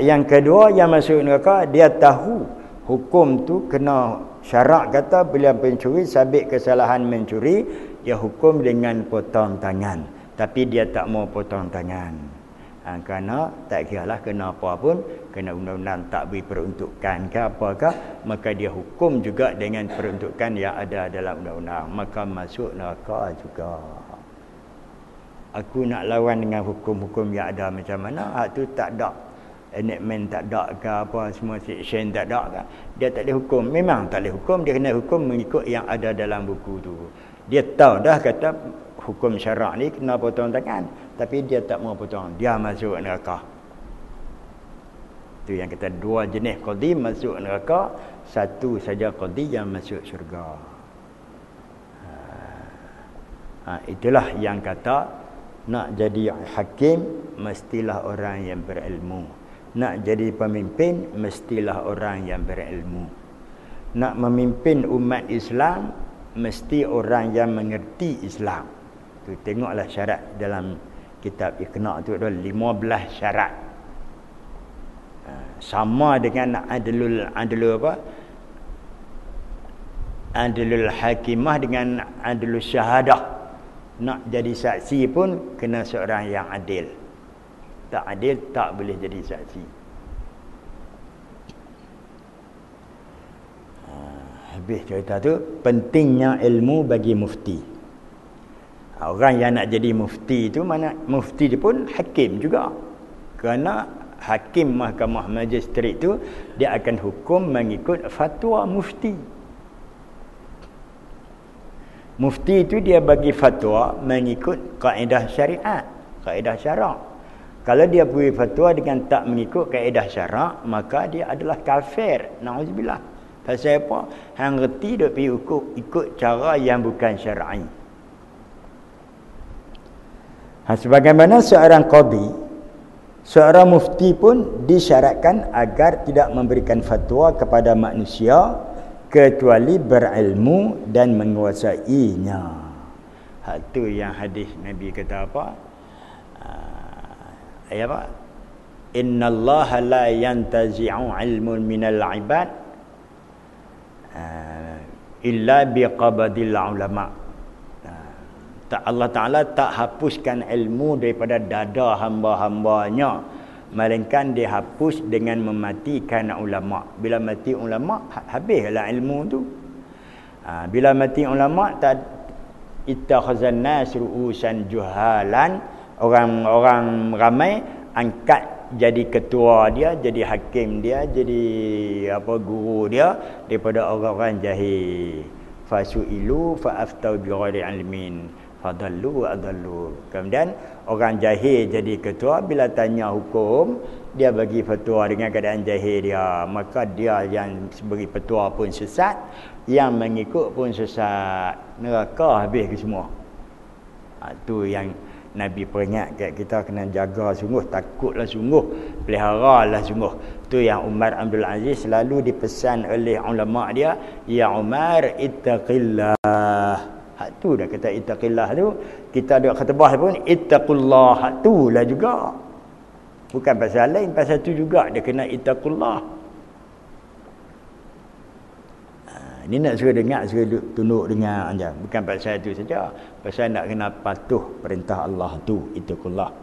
Yang kedua yang masuk neraka, dia tahu hukum tu kena syarak, kata bila pencuri sabit kesalahan mencuri, dia hukum dengan potong tangan. Tapi dia tak mau potong tangan. Kerana tak kiralah kena apa pun, kena undang-undang tak beri peruntukan ke apakah, maka dia hukum juga dengan peruntukan yang ada dalam undang-undang, maka masuk neraka juga. Aku nak lawan dengan hukum-hukum yang ada macam mana, hak tu tak ada enactment, tak ada ke apa, semua section tak ada ke, dia tak boleh hukum. Memang tak boleh hukum, dia kena hukum mengikut yang ada dalam buku tu. Dia tahu dah kata hukum syarak ni kena potong tangan, tapi dia tak mau potong, dia masuk neraka. Tu yang kata dua jenis qadi masuk neraka, satu saja qadi yang masuk syurga. Itulah yang kata nak jadi hakim mestilah orang yang berilmu, nak jadi pemimpin mestilah orang yang berilmu, nak memimpin umat Islam mesti orang yang mengerti Islam. Tu tengoklah syarat dalam kitab Iqna' tu ada 15 syarat. Sama dengan adlul hakimah dengan adlul syahadah. Nak jadi saksi pun kena seorang yang adil. Tak adil tak boleh jadi saksi. Habis cerita tu, pentingnya ilmu bagi mufti. Orang yang nak jadi mufti tu, mana mufti dia pun hakim juga. Kerana hakim mahkamah magistrat tu dia akan hukum mengikut fatwa mufti. Mufti itu dia bagi fatwa mengikut kaedah syariat, kaedah syarak. Kalau dia beri fatwa dengan tak mengikut kaedah syarak, maka dia adalah kafir. Nauzubillah. Pasal apa? Hang reti dia pergi ikut cara yang bukan syar'i. Sebagaimana seorang qadi, seorang mufti pun disyaratkan agar tidak memberikan fatwa kepada manusia kecuali berilmu dan menguasainya. Itu yang hadis Nabi kata apa? Apa? Innallaha la yantazi'u ilmun minal ibad illa biqabdil ulama. Allah Ta'ala tak hapuskan ilmu daripada dada hamba-hambanya, melainkan dia hapus dengan mematikan ulama. Bila mati ulama, habislah ilmu tu. Bila mati ulama, tak ittakhazan nas ru'usan juhalan, orang-orang ramai angkat jadi ketua dia, jadi hakim dia, jadi guru dia daripada orang-orang jahil. Fasu'ilu fa'aftau bighairi ilmin fadallu wa adallu. Kemudian orang jahil jadi ketua, bila tanya hukum dia bagi fatwa dengan keadaan jahil dia, maka dia yang beri fatwa pun sesat, yang mengikut pun sesat, neraka habis ke semua. Tu yang Nabi peringat kat kita, kena jaga sungguh, takutlah sungguh, peliharalah sungguh. Tu yang Umar Abdul Aziz selalu dipesan oleh ulama dia, ya Umar ittaqillah. Hak tu dah kata ittaqillah tu, kita ada khatibah pun ittaqullah, hak tu lah juga. Bukan pasal lain, pasal tu juga dia kena ittaqullah. Ini nak suruh dengar, suruh tunduk dengar aja. Bukan pasal itu saja, pasal nak kena patuh perintah Allah tu, ittaqullah.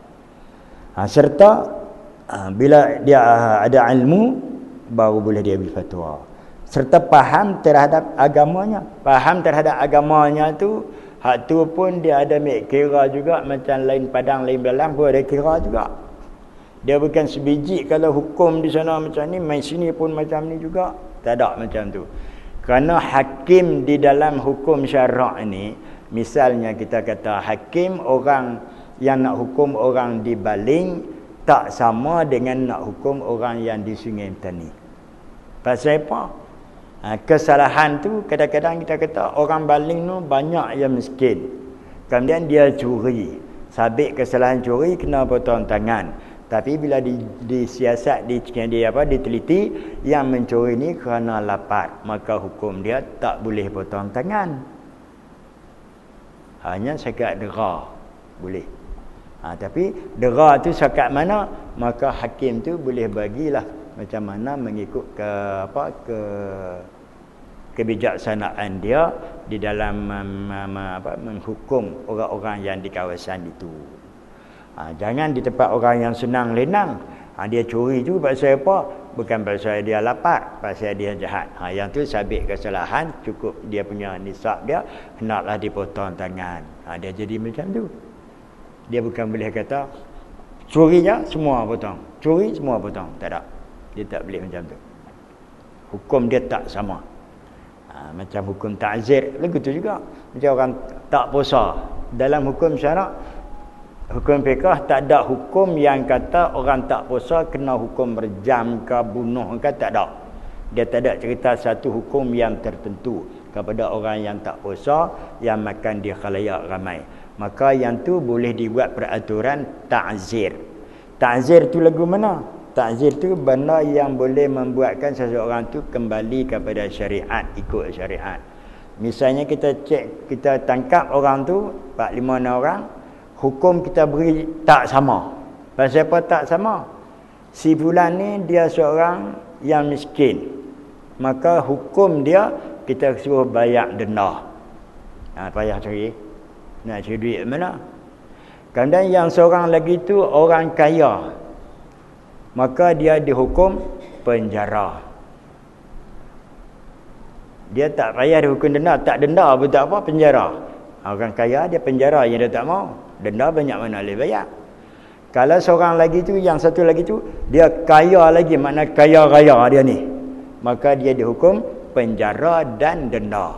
Serta bila dia ada ilmu, baru boleh dia beri fatwa. Serta faham terhadap agamanya. Faham terhadap agamanya tu, hak tu pun dia ada ambil kira juga, macam lain padang lain belang pun ada kira juga. Dia bukan sebiji kalau hukum di sana macam ni, main sini pun macam ni juga. Tak ada macam tu. Kerana hakim di dalam hukum syarak ini, misalnya kita kata hakim, orang yang nak hukum orang di Baling tak sama dengan nak hukum orang yang di Sungai Petani. Pasal apa? Kesalahan tu kadang-kadang kita kata orang Baling tu banyak yang miskin, kemudian dia curi, sabit kesalahan curi kena potong tangan. Tapi bila disiasat, diteliti, yang mencuri ni kerana lapar, maka hukum dia tak boleh potong tangan, hanya sekat dera boleh. Tapi dera tu sekat mana, maka hakim tu boleh bagilah macam mana mengikut kebijaksanaan dia di dalam menghukum orang-orang yang di kawasan itu. Jangan di tempat orang yang senang lenang. Dia curi tu pasal apa? Bukan pasal dia lapar, pasal dia jahat. Yang tu sabit kesalahan, cukup dia punya nisab dia, hendaklah dipotong tangan. Dia jadi macam tu. Dia bukan boleh kata curinya semua potong, curi semua potong. Tak ada. Dia tak boleh macam tu. Hukum dia tak sama. Macam hukum ta'zir, begitu juga. Macam orang tak puasa. Dalam hukum syarak, hukum fiqh, tak ada hukum yang kata orang tak puasa kena hukum berjam ke bunuh ke, tak ada. Dia tak ada cerita satu hukum yang tertentu kepada orang yang tak puasa, yang makan di khalayak ramai. Maka yang tu boleh dibuat peraturan ta'zir. Ta'zir tu lagu mana? Ta'zir tu benda yang boleh membuatkan seseorang tu kembali kepada syariat, ikut syariat. Misalnya kita tangkap orang tu 4-5 orang, hukum kita beri tak sama. Pasal apa tak sama? Si fulan ni dia seorang yang miskin, maka hukum dia kita suruh bayar denda. Payah cari. Nak cari duit mana? Kemudian yang seorang lagi tu orang kaya, maka dia dihukum penjara. Dia tak payah dihukum denda, tak denda pun tak apa, penjara. Orang kaya dia penjara, yang dia tak mau, denda banyak mana boleh bayar. Kalau seorang lagi tu, yang satu lagi tu, dia kaya lagi, makna kaya raya dia ni, maka dia dihukum penjara dan denda.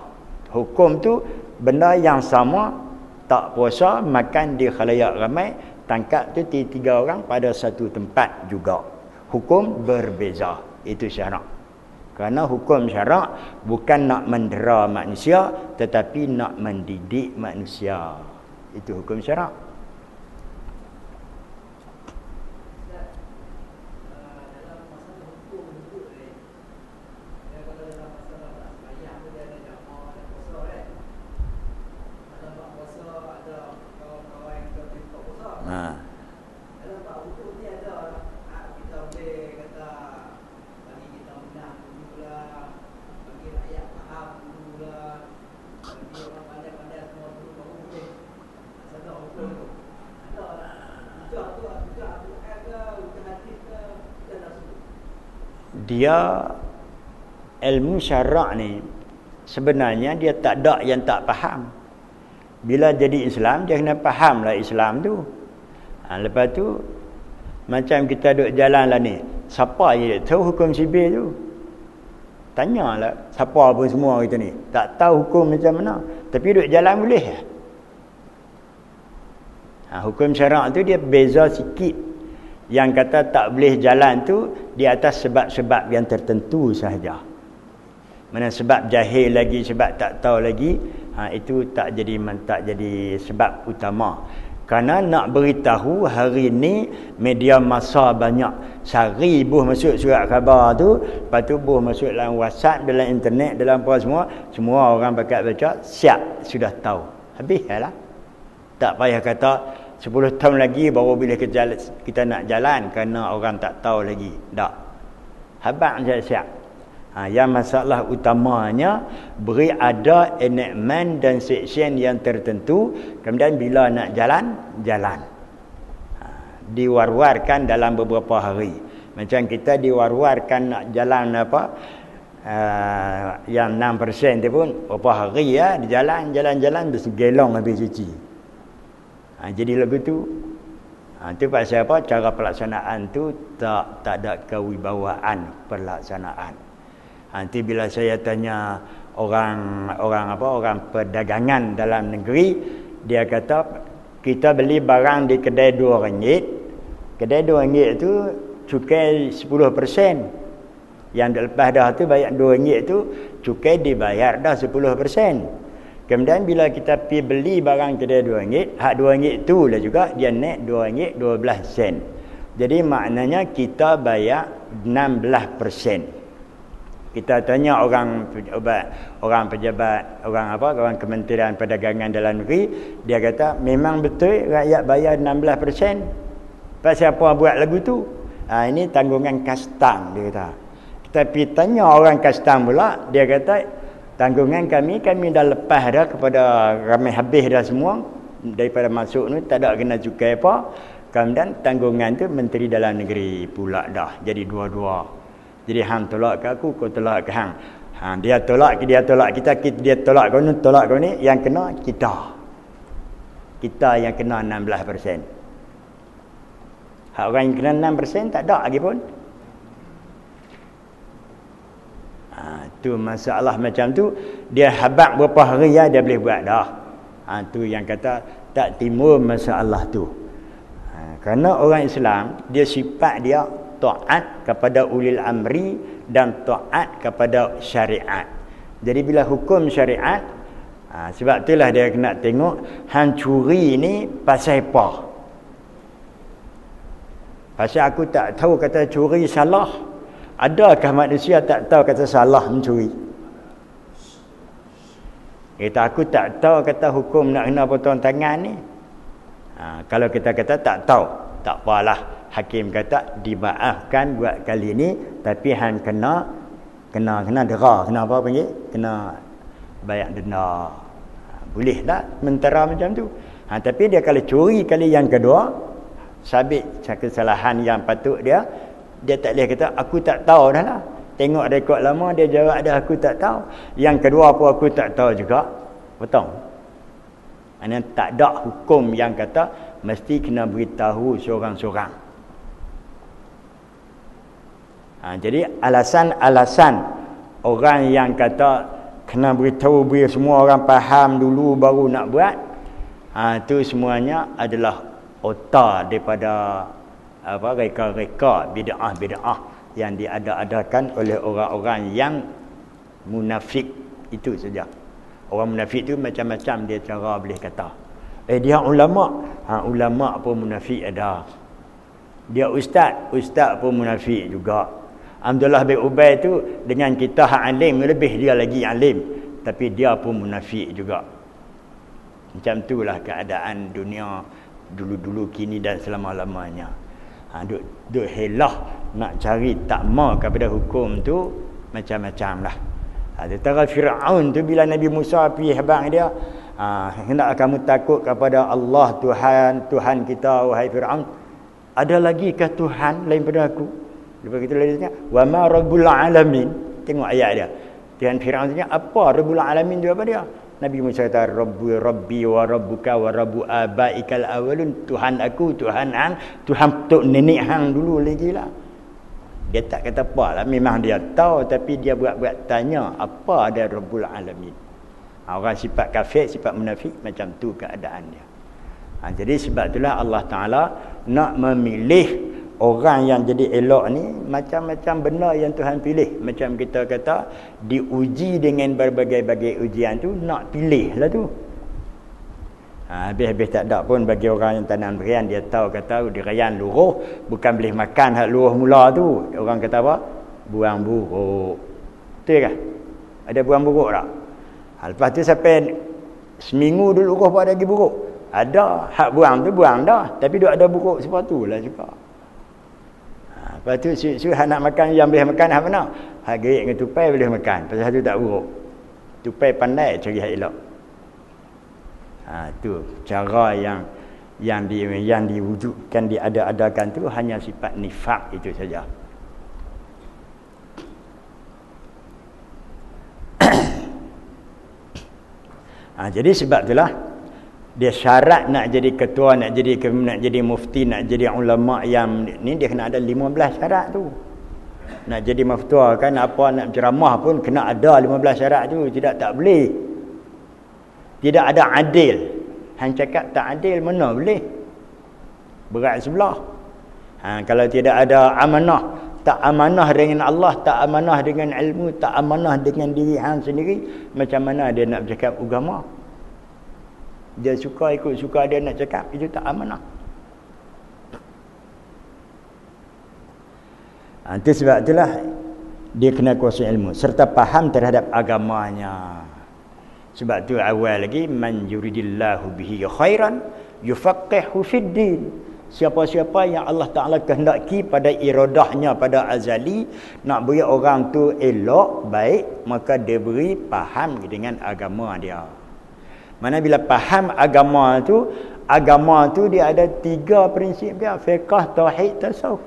Hukum tu benda yang sama, tak puasa, makan di khalayak ramai, tangkap tu 3 orang pada satu tempat juga. Hukum berbeza. Itu syarak. Kerana hukum syarak bukan nak mendera manusia, tetapi nak mendidik manusia. Itu hukum syarak. dia ilmu syarak ni sebenarnya dia tak ada yang tak faham. Bila jadi Islam dia kena fahamlah Islam tu. Lepas tu macam kita duduk jalan lah ni, siapa je tahu hukum sibir tu? Tanyalah siapa pun semua kita ni tak tahu hukum macam mana, tapi duduk jalan boleh. Hukum syarak tu dia beza sikit. Yang kata tak boleh jalan tu di atas sebab-sebab yang tertentu sahaja. Mana sebab jahil lagi, sebab tak tahu lagi, itu tak jadi sebab utama. Kerana nak beritahu hari ni media masa banyak. Sehari buh masuk surat khabar tu, lepas tu buh masuk dalam WhatsApp, dalam internet, dalam apa semua orang bakat baca, siap sudah tahu. Habis lah. Tak payah kata 10 tahun lagi baru bila kita nak jalan kerana orang tak tahu lagi. Tak. Habang siap. Yang masalah utamanya beri ada enactment dan section yang tertentu, kemudian bila nak jalan diwar-warkan dalam beberapa hari. Macam kita diwar-warkan nak jalan yang 6% tu pun berapa hari di jalan bersegelong habis cuci. Jadi lagu tu tu pasal apa? Cara pelaksanaan tu tak ada kewibawaan pelaksanaan. Nanti bila saya tanya orang perdagangan dalam negeri, dia kata kita beli barang di kedai RM2. Kedai RM2 tu cukai 10%. Yang lepas dah tu bayar RM2 tu cukai dibayar dah 10%. Kemudian bila kita pergi beli barang kedai RM2, hak RM2 tu lah juga dia naik RM2.12. Jadi maknanya kita bayar 16%. Kita tanya orang pejabat, orang Kementerian Perdagangan dalam negeri, dia kata memang betul rakyat bayar 16%. Pasal apa buat lagu tu? Ini tanggungan custom, dia kata. Kita pergi tanya orang custom pula, dia kata tanggungan kami dah lepas dah kepada ramai habis dah semua daripada masuk ni, tak ada kena cukai apa. Kemudian tanggungan tu Menteri Dalam Negeri pula dah. Jadi dua-dua. Jadi hang tolak ke aku, kau tolak ke hang. Dia tolak kita, dia tolak kau ni, yang kena kita. Kita yang kena 16%. Hak orang yang kena 6% tak ada lagi pun. Tu masalah macam tu, dia habaq berapa hari dia boleh buat dah. Tu yang kata tak timbul masalah tu. Kerana orang Islam dia sifat dia taat kepada ulil amri dan taat kepada syariat. Jadi bila hukum syariat, sebab itulah dia kena tengok hang curi ni pasal apa. Pasal aku tak tahu kata curi salah. Adakah manusia tak tahu kata salah mencuri? Kita aku tak tahu kata hukum nak kena potong tangan ni. Kalau kita kata tak tahu, tak apalah. Hakim kata dimaafkan buat kali ni, tapi hang kena dera, kena apa panggil? Kena bayar denda. Boleh tak mentera macam tu? Tapi dia kalau curi kali yang kedua, sabit kesalahan yang patut dia tak boleh kata aku tak tahu dah lah. Tengok rekod lama dia jawab dah aku tak tahu. Yang kedua apa aku tak tahu juga, potong. Tak ada hukum yang kata mesti kena beritahu seorang-seorang. Jadi alasan-alasan orang yang kata kena beritahu biar semua orang faham dulu baru nak buat, tu semuanya adalah otak daripada reka-reka bid'ah yang diada-adakan oleh orang-orang yang munafik itu saja. Orang munafik tu macam-macam dia cara boleh kata. Dia ulama, ulama pun munafik ada. Dia ustaz pun munafik juga. Abdullah bin Ubay tu dengan kita hak alim lebih dia lagi alim, tapi dia pun munafik juga. Macam itulah keadaan dunia dulu-dulu, kini dan selama-lamanya. Duk helah nak cari takma kepada hukum tu macam-macam lah. Tentara Fir'aun tu bila Nabi Musa pergi habang dia, hendak kamu takut kepada Allah Tuhan kita wahai Fir'aun, ada lagi ke Tuhan lain pada aku? Lepas kita lagi tanya, wa ma rabbul alamin. Tengok ayat dia. Tuhan Firaun tanya, apa rabbul alamin tu apa dia? Nabi Musa kata, Rabbi wa rabbuka wa rabbu abaikal awalun. Tuhan aku, Tuhan hang, Tuhan tok nenek hang dulu lagi lah. Dia tak kata apa lah. Memang dia tahu, tapi dia buat-buat tanya, apa ada rabbul alamin. Orang sifat kafir, sifat munafik, macam tu keadaan dia. Jadi sebab itulah Allah Ta'ala nak memilih orang yang jadi elok ni, macam-macam benda yang Tuhan pilih. Macam kita kata diuji dengan berbagai-bagai ujian tu, nak pilih lah tu. Habis-habis tak ada pun bagi orang yang tanam durian, dia tahu kata durian luruh, bukan boleh makan hak luruh mula tu. Orang kata apa? Buang buruk. Betul ke? Ada buang buruk tak? Lepas tu sampai seminggu dulu luruh pun ada lagi buruk. Ada, hak buang tu buang dah, tapi duk ada buruk sepatu lah juga. Lepas tu hak nak makan yang boleh makan hak mana? Hak gerik dengan tupai boleh makan, pasal tu tak buruk. Tupai pandai cari hak elok. Tu cara yang diwujudkan, diada-adakan tu hanya sifat nifak itu saja. Jadi sebab itulah dia syarat nak jadi ketua, nak jadi mufti, nak jadi ulama yang ni, dia kena ada 15 syarat tu. Nak jadi muftua kan, apa nak ceramah pun kena ada 15 syarat tu. Tidak, tak boleh. Tidak ada adil. Hang cakap tak adil, mana boleh? Berat sebelah. Kalau tidak ada amanah, tak amanah dengan Allah, tak amanah dengan ilmu, tak amanah dengan diri hang sendiri, macam mana dia nak bercakap agama? Dia suka ikut suka dia nak cakap, itu tak amanah. Itu sebab itulah dia kena kuasai ilmu serta faham terhadap agamanya. Sebab tu awal lagi, man yuridillahu bihi khairan yufaqihu fid din. Siapa-siapa yang Allah Ta'ala kehendaki pada iradahnya, pada azali, nak beri orang tu elok, baik, maka dia beri faham dengan agama dia. Mana bila faham agama tu dia ada 3 prinsip dia: fiqh, tauhid, tasawuf.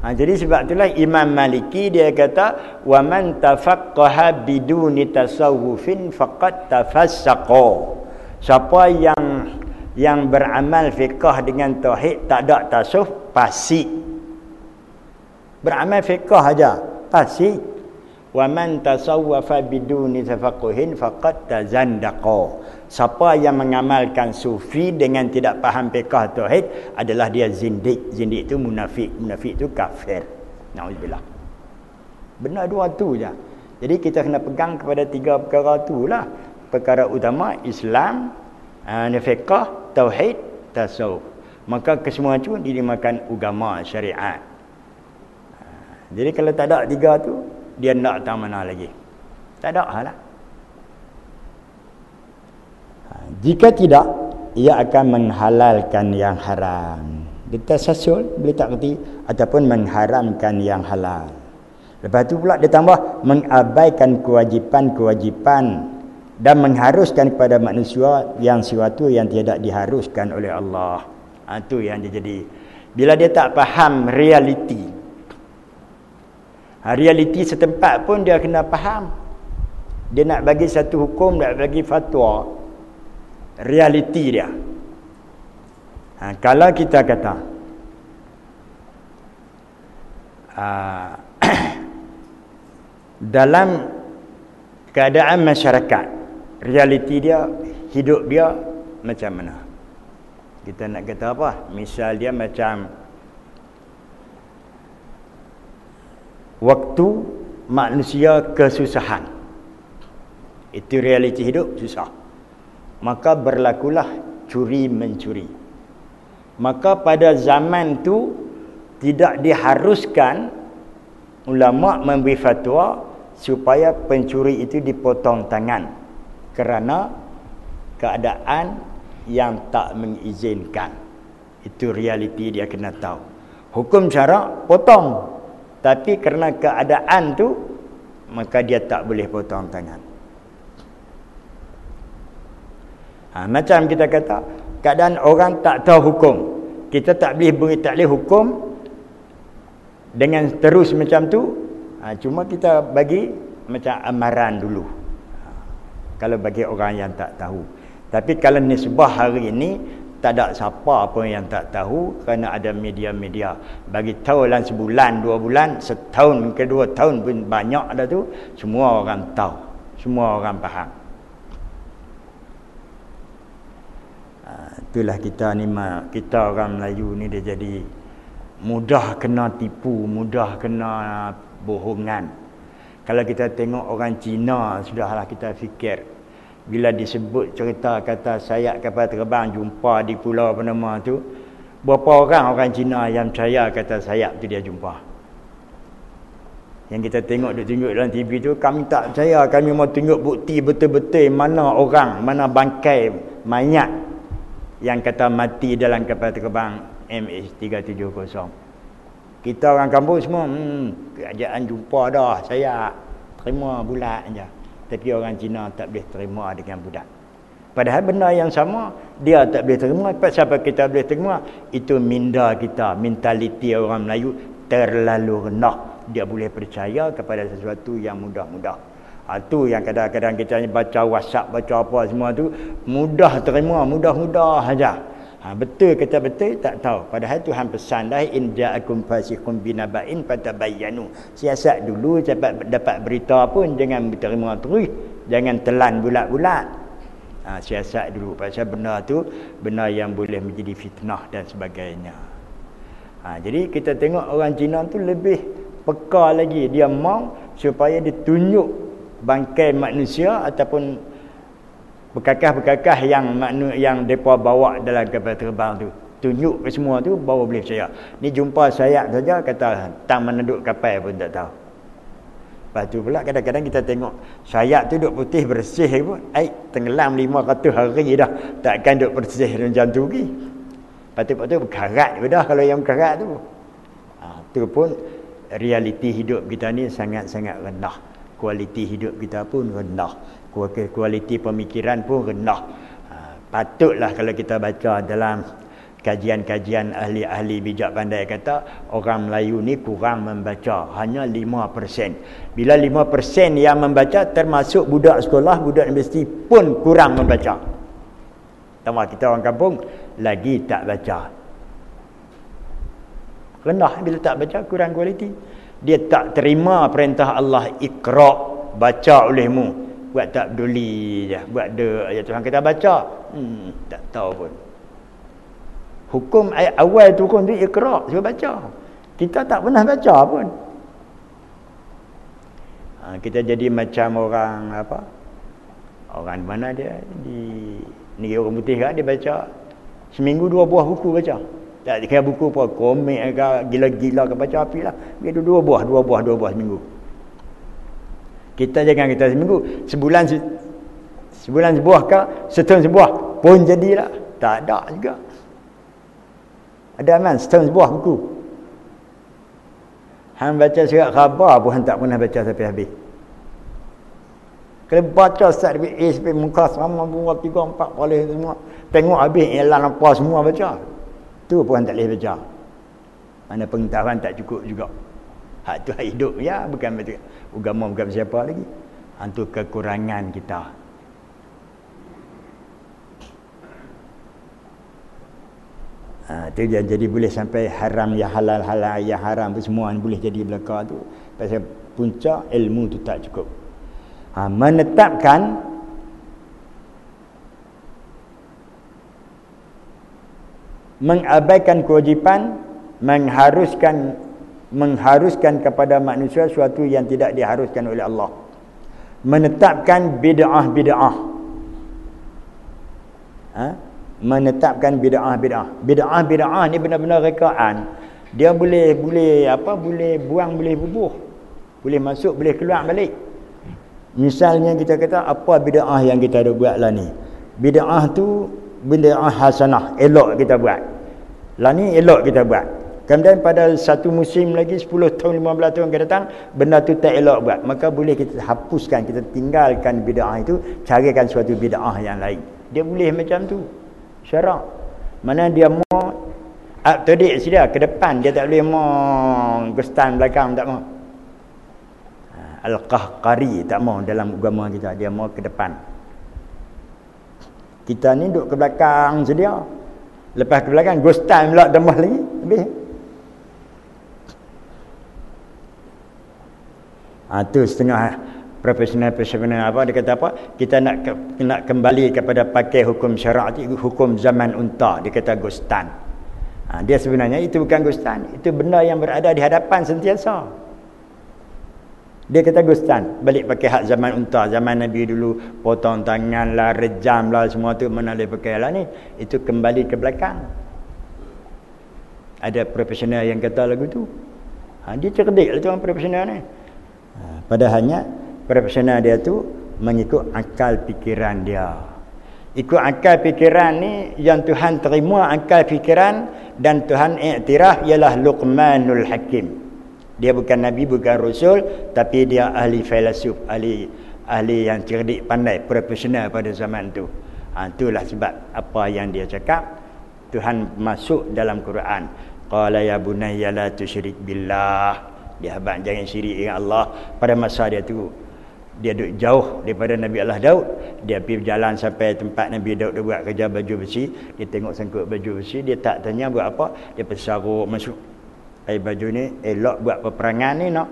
Jadi sebab itulah Imam Maliki dia kata, wa man tafaqqaha biduni tasawufin faqad tafassaqa. Siapa yang beramal fiqh dengan tauhid, tak ada tasawuf, fasik. Beramal fiqh aja, fasik. Wa man tasawwafa biduni tafaqquhin faqad tazandaqa. Siapa yang mengamalkan sufi dengan tidak faham fiqh tauhid adalah dia zindik. Zindik itu munafik, munafik itu kafir. Nauzubillah. Benar dua tu je. Jadi kita kena pegang kepada 3 perkara itulah. Perkara utama Islam, fiqh, tauhid, tasawuf. Maka kesemua itu dinamakan agama syariat. Jadi kalau tak ada 3 tu, dia nak tahu mana lagi. Tak ada hal lah. Jika tidak, ia akan menghalalkan yang haram. Dia tersasul, boleh tak kerti, ataupun mengharamkan yang halal. Lepas tu pula dia tambah mengabaikan kewajipan-kewajipan dan mengharuskan kepada manusia yang sesuatu yang tidak diharuskan oleh Allah. Itu yang dia jadi. Bila dia tak faham realiti, realiti setempat pun dia kena faham. Dia nak bagi satu hukum, nak bagi fatwa, realiti dia. Kalau kita kata dalam keadaan masyarakat, realiti dia, hidup dia macam mana? Kita nak kata apa? Misal dia macam waktu manusia kesusahan. Itu realiti hidup, susah. Maka berlakulah curi mencuri. Maka pada zaman tu tidak diharuskan ulama memberi fatwa supaya pencuri itu dipotong tangan kerana keadaan yang tak mengizinkan. Itu realiti dia kena tahu. Hukum syarak potong, tapi kerana keadaan tu maka dia tak boleh potong tangan. Macam kita kata, keadaan orang tak tahu hukum, kita tak boleh beri taklif hukum dengan terus macam tu, cuma kita bagi macam amaran dulu, kalau bagi orang yang tak tahu. Tapi kalau nisbah hari ini, tak ada siapa pun yang tak tahu, kerana ada media-media bagi tahu dalam sebulan, 2 bulan, setahun ke 2 tahun pun banyak dah tu, semua orang tahu, semua orang faham. Itulah kita ni, kita orang Melayu ni dia jadi mudah kena tipu, mudah kena bohongan. Kalau kita tengok orang Cina, sudahlah kita fikir, bila disebut cerita kata sayap kapal terbang jumpa di pulau apa nama tu, berapa orang Cina yang percaya kata sayap tu dia jumpa? Yang kita tengok dia tunjuk dalam TV tu, kami tak percaya, kami mau tunjuk bukti betul-betul mana orang, mana bangkai mayat yang kata mati dalam kapal terbang MH370. Kita orang kampung semua, kerajaan jumpa dah sayap, terima bulat je. Tapi orang Cina tak boleh terima dengan budak. Padahal benda yang sama, dia tak boleh terima. Siapa kita boleh terima? Itu minda kita, mentaliti orang Melayu terlalu rendah. Dia boleh percaya kepada sesuatu yang mudah-mudah. Itu yang kadang-kadang kita baca WhatsApp, baca apa semua tu, mudah terima, mudah-mudah saja. Betul kata betul, tak tahu. Padahal Tuhan pesan dah, in ja'akum fasiqun binaba'in fatabayyanu. Siasat dulu, dapat berita pun jangan terima terus, jangan telan bulat-bulat. Siasat dulu, pasal benda tu benda yang boleh menjadi fitnah dan sebagainya. Jadi kita tengok orang Cina tu lebih peka lagi, dia mau supaya ditunjuk bangkai manusia ataupun berkakah-berkakah yang mereka bawa dalam kapal terbang tu, tunjuk ke semua tu, baru boleh percaya. Ni jumpa sayap saja kata tang meneduk kapal pun tak tahu. Lepas tu pula kadang-kadang kita tengok sayap tu duk putih bersih pun, tenggelam 500 hari dah, takkan duk bersih macam tu lagi. Lepas tu berkarat je dah kalau yang berkarat tu. Tu pun realiti hidup kita ni sangat-sangat rendah. Kualiti hidup kita pun rendah. Kualiti pemikiran pun rendah. Patutlah kalau kita baca dalam kajian-kajian ahli-ahli bijak pandai kata orang Melayu ni kurang membaca, hanya 5%. Bila 5% yang membaca, termasuk budak sekolah, budak universiti pun kurang membaca. Tambah kita orang kampung lagi tak baca. Rendah bila tak baca, kurang kualiti. Dia tak terima perintah Allah, Iqra, baca olehmu. Buat tak peduli je, buat ya Tuhan kita baca, tak tahu pun. Hukum ayat awal tu hukum tu Iqra, suruh baca. Kita tak pernah baca pun. Kita jadi macam orang apa? Orang mana dia di negeri orang putih kan, dia baca seminggu 2 buah buku baca. Tak kira buku apa, komik ke, gila-gila ke, baca apilah. Dia 2 buah seminggu. Kita jangan kita seminggu, sebulan sebuah ke, setahun sebuah pun jadilah. Tak ada juga. Ada man setahun sebuah buku. Hang baca surat khabar pun hang tak pernah baca sampai habis. Kalau baca start dari A sampai muka sama 2 3 4 boleh semua. Tengok habis ialah apa semua baca. Tu pun hang tak boleh baca. Mana pengetahuan tak cukup juga. Hak tu hak hidup ya, bukan betul. Agama bukan siapa lagi. Itu kekurangan kita. Tu jadi boleh sampai haram ya halal, halal ya haram tu semua boleh jadi belaka tu. Pasal puncak ilmu tu tak cukup. Menetapkan mengabaikan kewajipan, mengharuskan kepada manusia sesuatu yang tidak diharuskan oleh Allah. Menetapkan bid'ah-bid'ah. Menetapkan bid'ah ni benar-benar rekaan. Dia boleh buang, boleh bubuh. Boleh masuk, boleh keluar balik. Misalnya kita kata apa bid'ah yang kita ada buat lah ni. Bid'ah tu bid'ah hasanah, elok kita buat. Lah ni elok kita buat. Kemudian pada satu musim lagi 10 tahun 15 tahun akan datang, benda tu tak elok buat, maka boleh kita hapuskan, kita tinggalkan bid'ah itu, carikan suatu bid'ah yang lain. Dia boleh macam tu syarak. Mana dia mau up to date dia ke depan, dia tak boleh mau gustan belakang, tak mau. Al-Qahqari tak mau dalam agama kita, dia mau ke depan. Kita ni duduk ke belakang sedia, lepas ke belakang gustan pula tambah lagi, habis. Tu setengah profesional apa, dia kata apa, kita nak kembali kepada pakai hukum syarak, hukum zaman unta, dia kata gustan. Dia sebenarnya itu bukan gustan, itu benda yang berada di hadapan sentiasa. Dia kata gustan, balik pakai hak zaman unta, zaman Nabi dulu potong tangan lah, rejam lah, semua tu mana boleh pakai lah ni, itu kembali ke belakang. Ada profesional yang kata lagu tu. Dia cerdik lah tu orang profesional ni. Padahalnya profesional dia tu mengikut akal fikiran dia. Ikut akal fikiran ni, yang Tuhan terima akal fikiran dan Tuhan iktiraf ialah Luqmanul Hakim. Dia bukan Nabi, bukan Rasul, tapi dia ahli filosof, ahli yang cerdik, pandai, profesional pada zaman tu. Itulah sebab apa yang dia cakap, Tuhan masuk dalam Quran. Qala ya bunayya la tusyrik billah. Dia habaq jangan syirik dengan Allah. Pada masa dia tu, dia duduk jauh daripada Nabi Allah Daud. Dia pergi berjalan sampai tempat Nabi Daud dia buat kerja baju besi. Dia tengok sangkut baju besi, dia tak tanya buat apa, dia pesaruk masuk. Baju ni elok buat peperangan ni nak.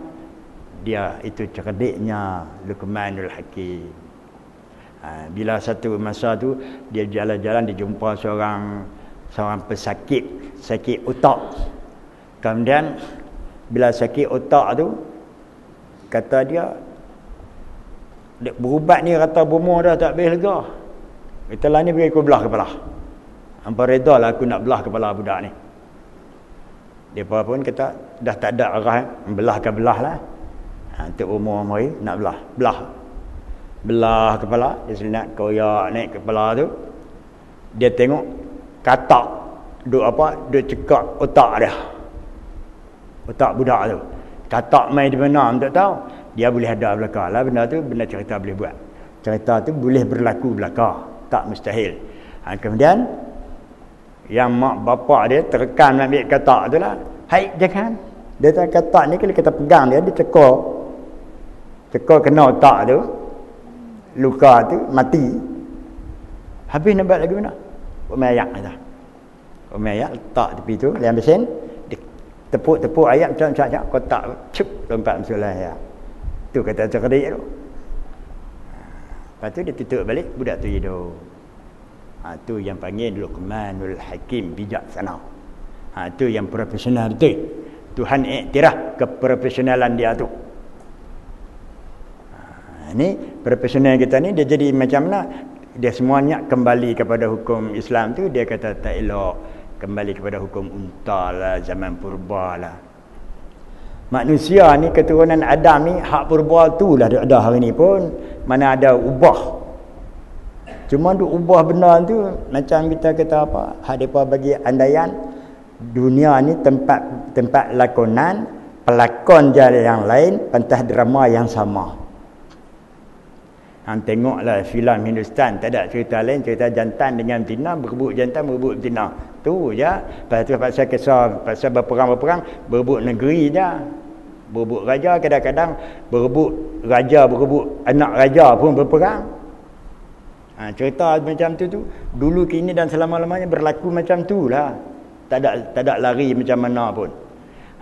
Dia itu cerdiknya Luqmanul Hakim. Bila satu masa tu dia jalan-jalan, dia jumpa seorang pesakit, sakit otak. Kemudian bila sakit otak tu, kata dia berubat ni rata bomoh dah tak habis lega. Kata lah ni pergi aku belah kepala. Hampa reda lah aku nak belah kepala budak ni. Dia pun kata dah tak ada arah, belah ke belah lah. Untuk umur mari nak belah kepala, dia selinap koyak naik kepala tu. Dia tengok katak duk cekak otak dia, otak budak tu. Katak mai di mana tak tahu. Dia boleh ada belakang lah benda tu, benda cerita boleh buat. Cerita tu boleh berlaku belakang, tak mustahil. Kemudian yang mak bapak dia terekam ambil katak tu lah. Hai, jangan. Dia tak katak ni kalau kita pegang dia cekor kena otak tu, luka tu, mati. Habis nak buat lagi mana? Umayyak kata. Umayyak letak tepi tu, dalam besen, tepuk ayat macam-macam, kotak cup lompat masuk lah ya. Tu kata cerdik tu. Lepas tu dia tutup balik, budak tu hidup. Tu yang panggil Luqmanul Hakim, bijaksana. Tu yang profesional tu. Tuhan iktiraf keprofesionalan dia tu. Ni profesional kita ni dia jadi macam mana? Dia semuanya kembali kepada hukum Islam tu. Dia kata tak elok, kembali kepada hukum unta lah, zaman purba lah. Manusia ni keturunan Adam ni, hak purba tu lah ada hari ni pun. Mana ada ubah. Cuma duk ubah benda tu macam kita kata apa? Hak depa bagi andaian dunia ni tempat lakonan, pelakon je yang lain, pentas drama yang sama. Hang tengoklah filem Hindustan, tak ada cerita lain, cerita jantan dengan betina, berebut jantan berebut betina. Tu je. Lepas tu pasal berperang, berebut negeri je. Berebut raja, kadang-kadang berebut raja, berebut anak raja pun berperang. Cerita macam tu dulu, kini dan selama-lamanya berlaku macam tu lah. Tak ada lari macam mana pun.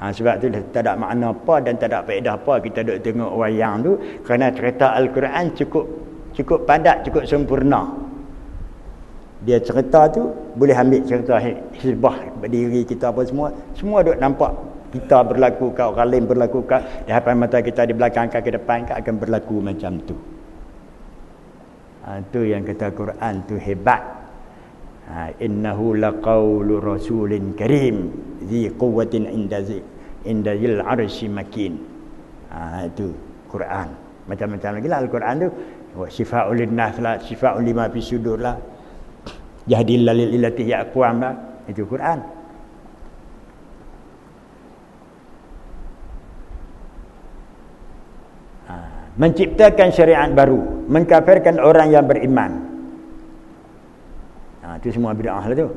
Sebab tu tak ada makna apa dan tak ada faedah apa kita duk tengok wayang tu, kerana cerita Al-Quran cukup padat, cukup sempurna. Dia cerita tu boleh ambil cerita hizbah berdiri kita apa semua duk nampak kita berlaku, kau orang lain berlaku, di hadapan mata kita, di belakang ke depan akan berlaku macam tu. Tu yang kata Quran tu hebat. Innahu laqaulu rasulin karim zi quwwatin inda zil arsy makin. Itu Quran. Macam-macam lagi lah Al-Quran tu. Syifaa'ul linnas lah, syifaa'ul lima fi sudur lah, yahdil lil illati hiya aqwam lah. Itu Quran. Menciptakan syariat baru, mengkafirkan orang yang beriman. Itu semua bid'ah lah tu.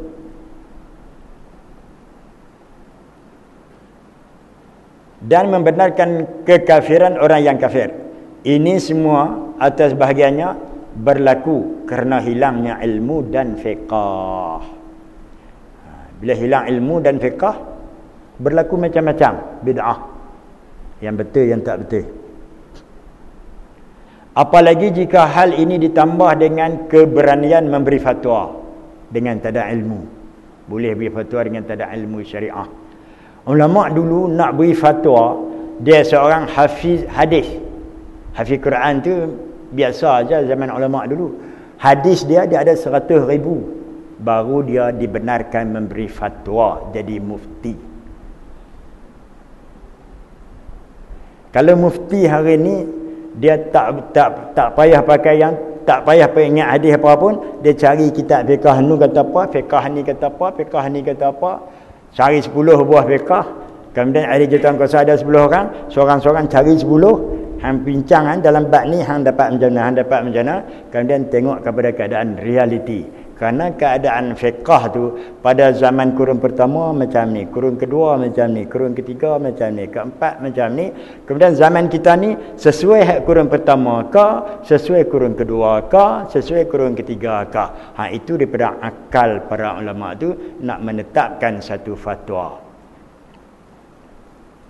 dan membenarkan kekafiran orang yang kafir. Ini semua atas bahagiannya berlaku kerana hilangnya ilmu dan fiqah. Bila hilang ilmu dan fiqah, berlaku macam-macam bid'ah, yang betul yang tak betul. Apalagi jika hal ini ditambah dengan keberanian memberi fatwa dengan tak ada ilmu. Boleh beri fatwa dengan tak ada ilmu syariah. Ulama dulu nak beri fatwa, dia seorang hafiz hadis. Hafiz Quran tu biasa aja zaman ulama dulu. Hadis dia ada 100,000. Baru dia dibenarkan memberi fatwa jadi mufti. Kalau mufti hari ni dia tak payah pakai yang, tak payah ingat hadis apa pun, dia cari kitab fiqh ni kata apa, fiqh ni kata apa, fiqh ni kata apa, cari 10 buah fiqh. Kemudian ahli jutaan kuasa ada 10 orang, seorang-seorang cari 10, hang bincang dalam bab ni hang dapat macam mana, hang dapat macam mana, kemudian tengok kepada keadaan realiti. Kerana keadaan fiqh tu pada zaman kurun pertama macam ni, kurun kedua macam ni, kurun ketiga macam ni, keempat macam ni. Kemudian zaman kita ni sesuai kurun pertama ke, sesuai kurun kedua ke, sesuai kurun ketiga ke. Itu daripada akal para ulama tu nak menetapkan satu fatwa.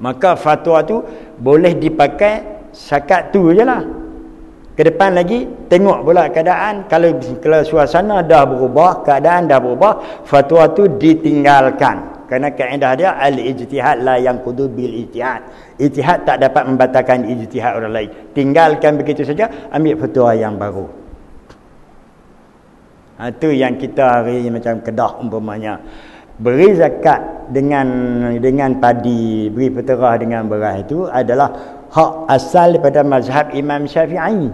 Maka fatwa tu boleh dipakai setakat tu je lah. Ke depan lagi tengok pula keadaan. Kalau suasana dah berubah, keadaan dah berubah, fatwa tu ditinggalkan. Kerana kaedah dia al-ijtihad la yanqudu bil ijtihad. Ijtihad tak dapat membatalkan ijtihad orang lain. Tinggalkan begitu saja, ambil fatwa yang baru. Itu yang kita hari macam Kedah umpamanya. Beri zakat dengan padi, beri peterah dengan beras itu adalah hak asal daripada mazhab Imam Syafi'i.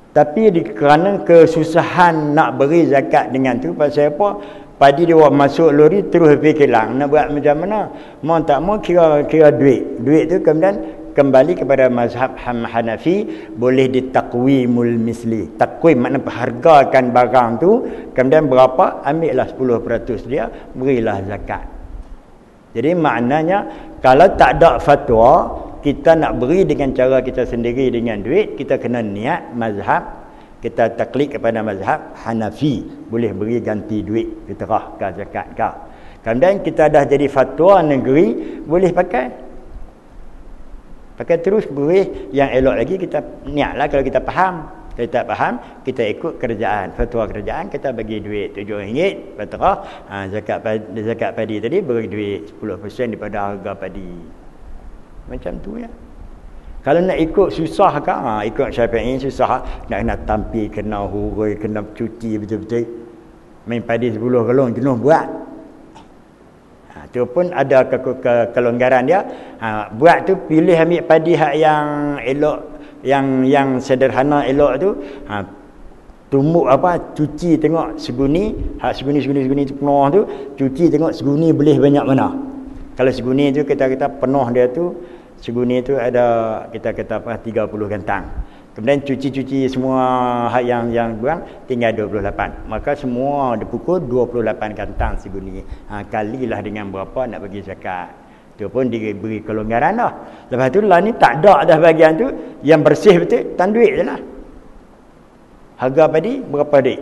Tapi kerana kesusahan nak beri zakat dengan tu, pasal apa? Padi dia masuk lori terus pergi kilang. Nak buat macam mana? Mau tak mau kira duit. Duit tu kemudian kembali kepada mazhab Hanafi, boleh ditakwimul misli. Takwim makna hargakan barang tu, kemudian berapa, ambillah 10% dia, berilah zakat. Jadi maknanya kalau tak ada fatwa, kita nak beri dengan cara kita sendiri dengan duit, kita kena niat mazhab, kita taklid kepada mazhab Hanafi, boleh beri ganti duit, fitrah ke zakat ke. Kemudian kita dah jadi fatwa negeri, boleh pakai terus, boleh. Yang elok lagi kita niatlah kalau kita faham. Kalau tak faham, kita ikut kerajaan, fatwa kerajaan, kita bagi duit RM7 fitrah. Zakat padi tadi beri duit 10% daripada harga padi. Macam tu ya. Kalau nak ikut susah kan, ikut Syafi'i susah, nak kena tampil, kena hurui, kena cuci betul-betul. Main padi 10 galon jenuh buat. Tu pun ada kelonggaran dia. Buat tu pilih ambil padi hak yang elok, yang sederhana elok tu. Tumbuk cuci tengok seguni, hak seguni tu penuh tu, cuci tengok seguni boleh banyak mana. Kalau seguni tu kita penuh dia tu, seguni tu ada kita kata 30 gantang. Kemudian cuci semua hak yang buang tinggal 28. Maka semua dipukul 28 gantang seguni. Kalilah dengan berapa nak bagi zakat. Tu pun diberi kelonggaran dah. Lepas tu lah ni tak ada dah bahagian tu, yang bersih betul tan duit je lah. Harga padi berapa duit?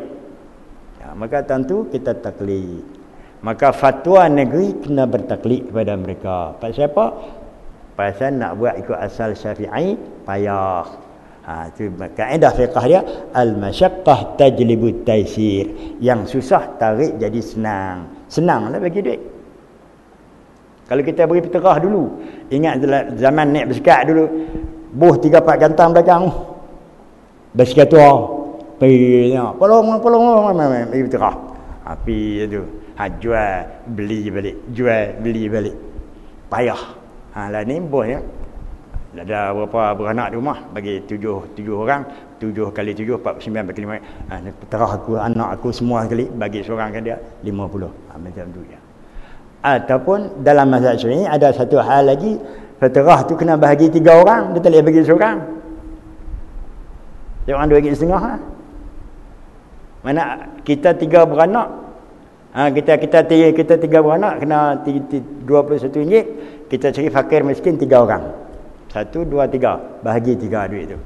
Maka tentu kita taklid. Maka fatwa negeri kena bertaklid kepada mereka. Pasal apa? Pasal nak buat ikut asal Syafi'i payah. Tu kaedah fiqh dia al-masyaqqah tajlibut taysir. Yang susah tarik jadi senang. Senanglah bagi duit. Kalau kita beri peterah dulu, ingat zaman naik bersekat dulu, buh 3-4 gantang belakang. Bersekat tua. Pergi tengok. Polong beri peterah. Api tu. Jual beli balik. Payah. Lah ni bos ya. Ada berapa beranak di rumah, bagi 7 orang, 7 kali 7 49 bagi 5. Terah aku, anak aku semua sekali bagi seorang kan dia 50. Macam tu ya. Ataupun dalam mazhab Syafi'i ada satu hal lagi, terah tu kena bahagi 3 orang, dia tak boleh bagi seorang. Dia orang 2 ringgit setengah. Mana kita 3 beranak, kita 3 beranak kena 21 ringgit. kita cari fakir miskin 3 orang. 1, 2, 3. Bahagi 3 duit tu.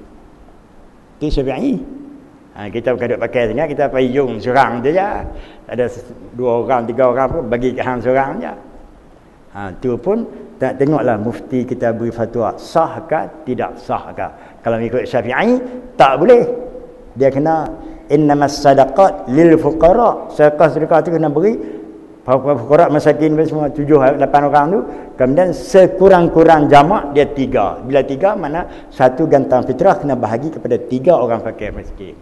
Itu Syafi'i. Kita bukan duk pakai sangat, kita payung seorang je je. Ada 2 orang, 3 orang pun bagi ke hang seorang je. Tu pun tak tengoklah mufti kita beri fatwa sah ke tidak sah ke. Kalau ikut Syafi'i tak boleh. Dia kena innamas sadaqat lil fuqara. Sedekah tu kena beri fuqara masakin semua 7 8 orang tu. Kemudian sekurang-kurang jamak dia 3. Bila 3 mana 1 gantang fitrah kena bahagi kepada 3 orang fakir miskin.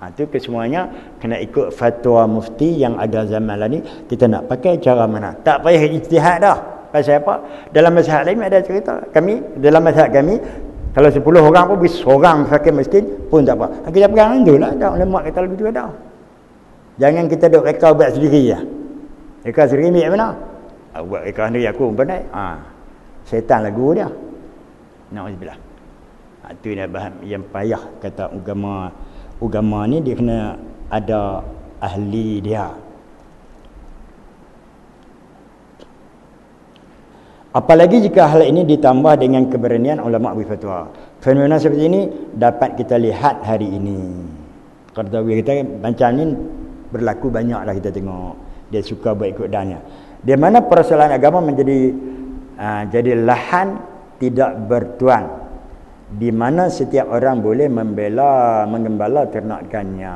Itu kesemuanya kena ikut fatwa mufti yang ada zaman lah ni. Kita nak pakai cara mana? Tak payah ijtihad dah. Pasal apa? Dalam mazhab lain ada cerita. Dalam mazhab kami, kalau 10 orang pun beri seorang fakir miskin pun tak apa. Kita pegang tu lah. Ada ulama kata begitu ada. Jangan kita duk reka buat sendiri lah. Reka sendiri ambil mana? Buat reka sendiri aku pun pandai. Syaitan lagu dia. Na'udzubillah. Itu yang payah kata agama ni dia kena ada ahli dia. Apalagi jika hal ini ditambah dengan keberanian ulama berfatwa. Fenomena seperti ini dapat kita lihat hari ini. Kalau kita macam ni berlaku banyaklah kita tengok. Dia suka buat ikut dannya. Di mana persoalan agama menjadi jadi lahan tidak bertuan. Di mana setiap orang boleh mengembala ternakannya.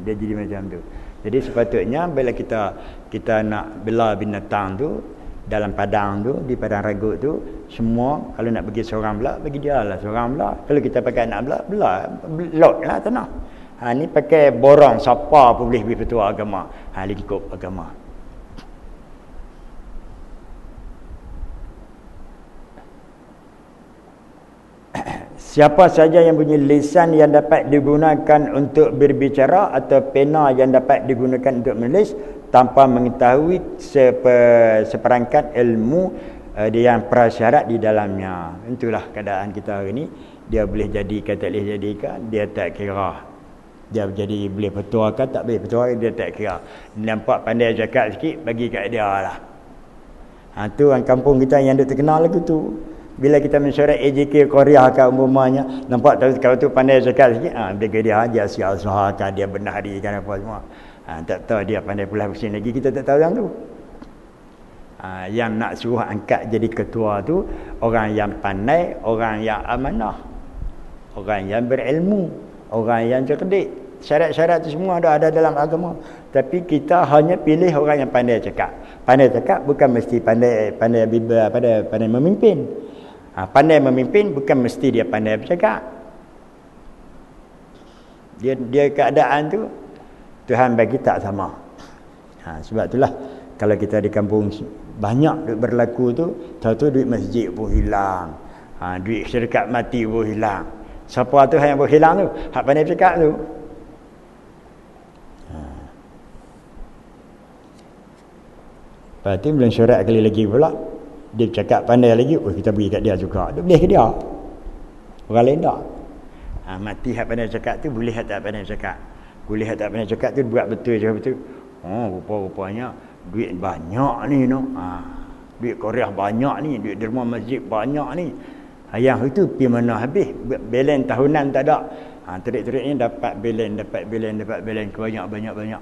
Dia jadi macam tu. Jadi sepatutnya bila kita nak bela binatang tu dalam padang tu, di padang ragut tu, semua kalau nak bagi seorang pula, bagi dia lah seorang pula. Kalau kita pakai nak bela lot lah tanah. Ni pakai borang, siapa pun boleh beri fatwa agama. Lingkup agama. Siapa saja yang punya lisan yang dapat digunakan untuk berbicara atau pena yang dapat digunakan untuk menulis tanpa mengetahui seperangkat ilmu yang prasyarat di dalamnya. Itulah keadaan kita hari ini. Dia boleh jadi ke tak boleh jadi ke, dia tak kira. Dia jadi boleh petua ke tak boleh petua, dia tak kira. Nampak pandai cakap sikit, bagi kat dia lah. Tu orang kampung kita yang dia terkenal lagu tu. Bila kita mensyuarat AJK Korea kat umpamanya, nampak tahu kalau tu pandai cakap sikit, dia sial suhakan, dia benarikan apa semua. Tak tahu dia pandai pula pusing lagi, kita tak tahu yang tu. Yang nak suruh angkat jadi ketua tu orang yang pandai, orang yang amanah, orang yang berilmu, orang yang cerdik. Syarat-syarat tu semua ada dalam agama. Tapi kita hanya pilih orang yang pandai cakap. Pandai cakap bukan mesti pandai memimpin. Pandai memimpin bukan mesti dia pandai bercakap. Dia keadaan tu Tuhan bagi tak sama. Sebab itulah kalau kita di kampung banyak duit berlaku tu, tahu-tahu duit masjid pun hilang. Duit syarikat mati pun hilang. Siapa tu yang pun hilang tu? Hak pandai bercakap tu. Lepas tu belum syurat kali lagi pula. Dia cakap pandai lagi, kita beri kat dia juga. Dia boleh ke dia? Orang lain tak? Mati hak pandai cakap tu, boleh hak tak pandai cakap. Boleh hak tak pandai cakap tu, buat betul je betul. Rupa-rupanya duit banyak ni no. Duit Korea banyak ni, duit derma masjid banyak ni. Yang itu pergi mana habis? Belen tahunan tak ada. Terik-terik ni dapat belen banyak.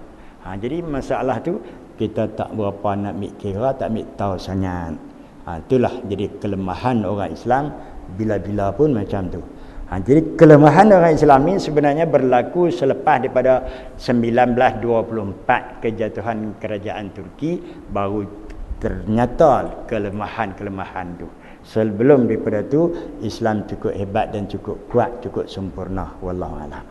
Jadi masalah tu kita tak berapa nak ambil kira, tak ambil tahu sangat. Itulah jadi kelemahan orang Islam bila-bila pun macam tu. Jadi kelemahan orang Islam ni sebenarnya berlaku selepas daripada 1924 kejatuhan kerajaan Turki, baru ternyata kelemahan-kelemahan tu. Sebelum daripada tu Islam cukup hebat dan cukup kuat, cukup sempurna. Wallahu a'lam.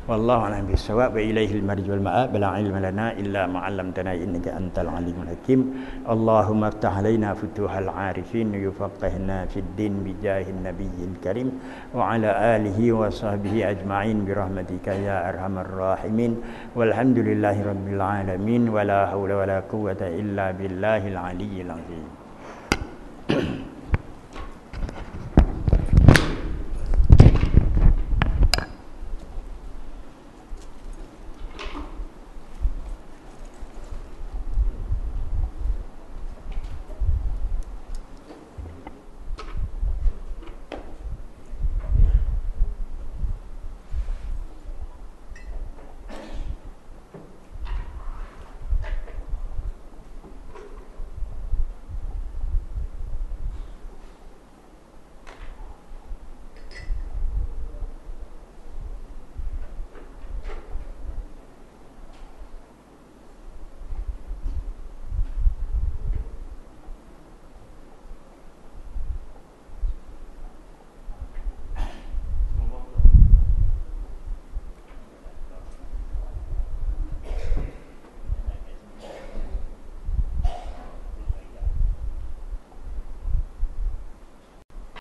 Wallahu a'lam bissawab wa ilaihil marji wal ma'ab la ilma lana illa ma 'allamtana innaka antal alimul hakim. Allahumma iftah alaina futuhal 'arifin yufaqqihna fid din bi jahin nabiyil karim wa ala alihi wa sahbihi ajma'in bi rahmatika ya arhamar rahimin. Walhamdulillahi rabbil alamin wa la haula wa la quwwata illa billahil aliyyil azim.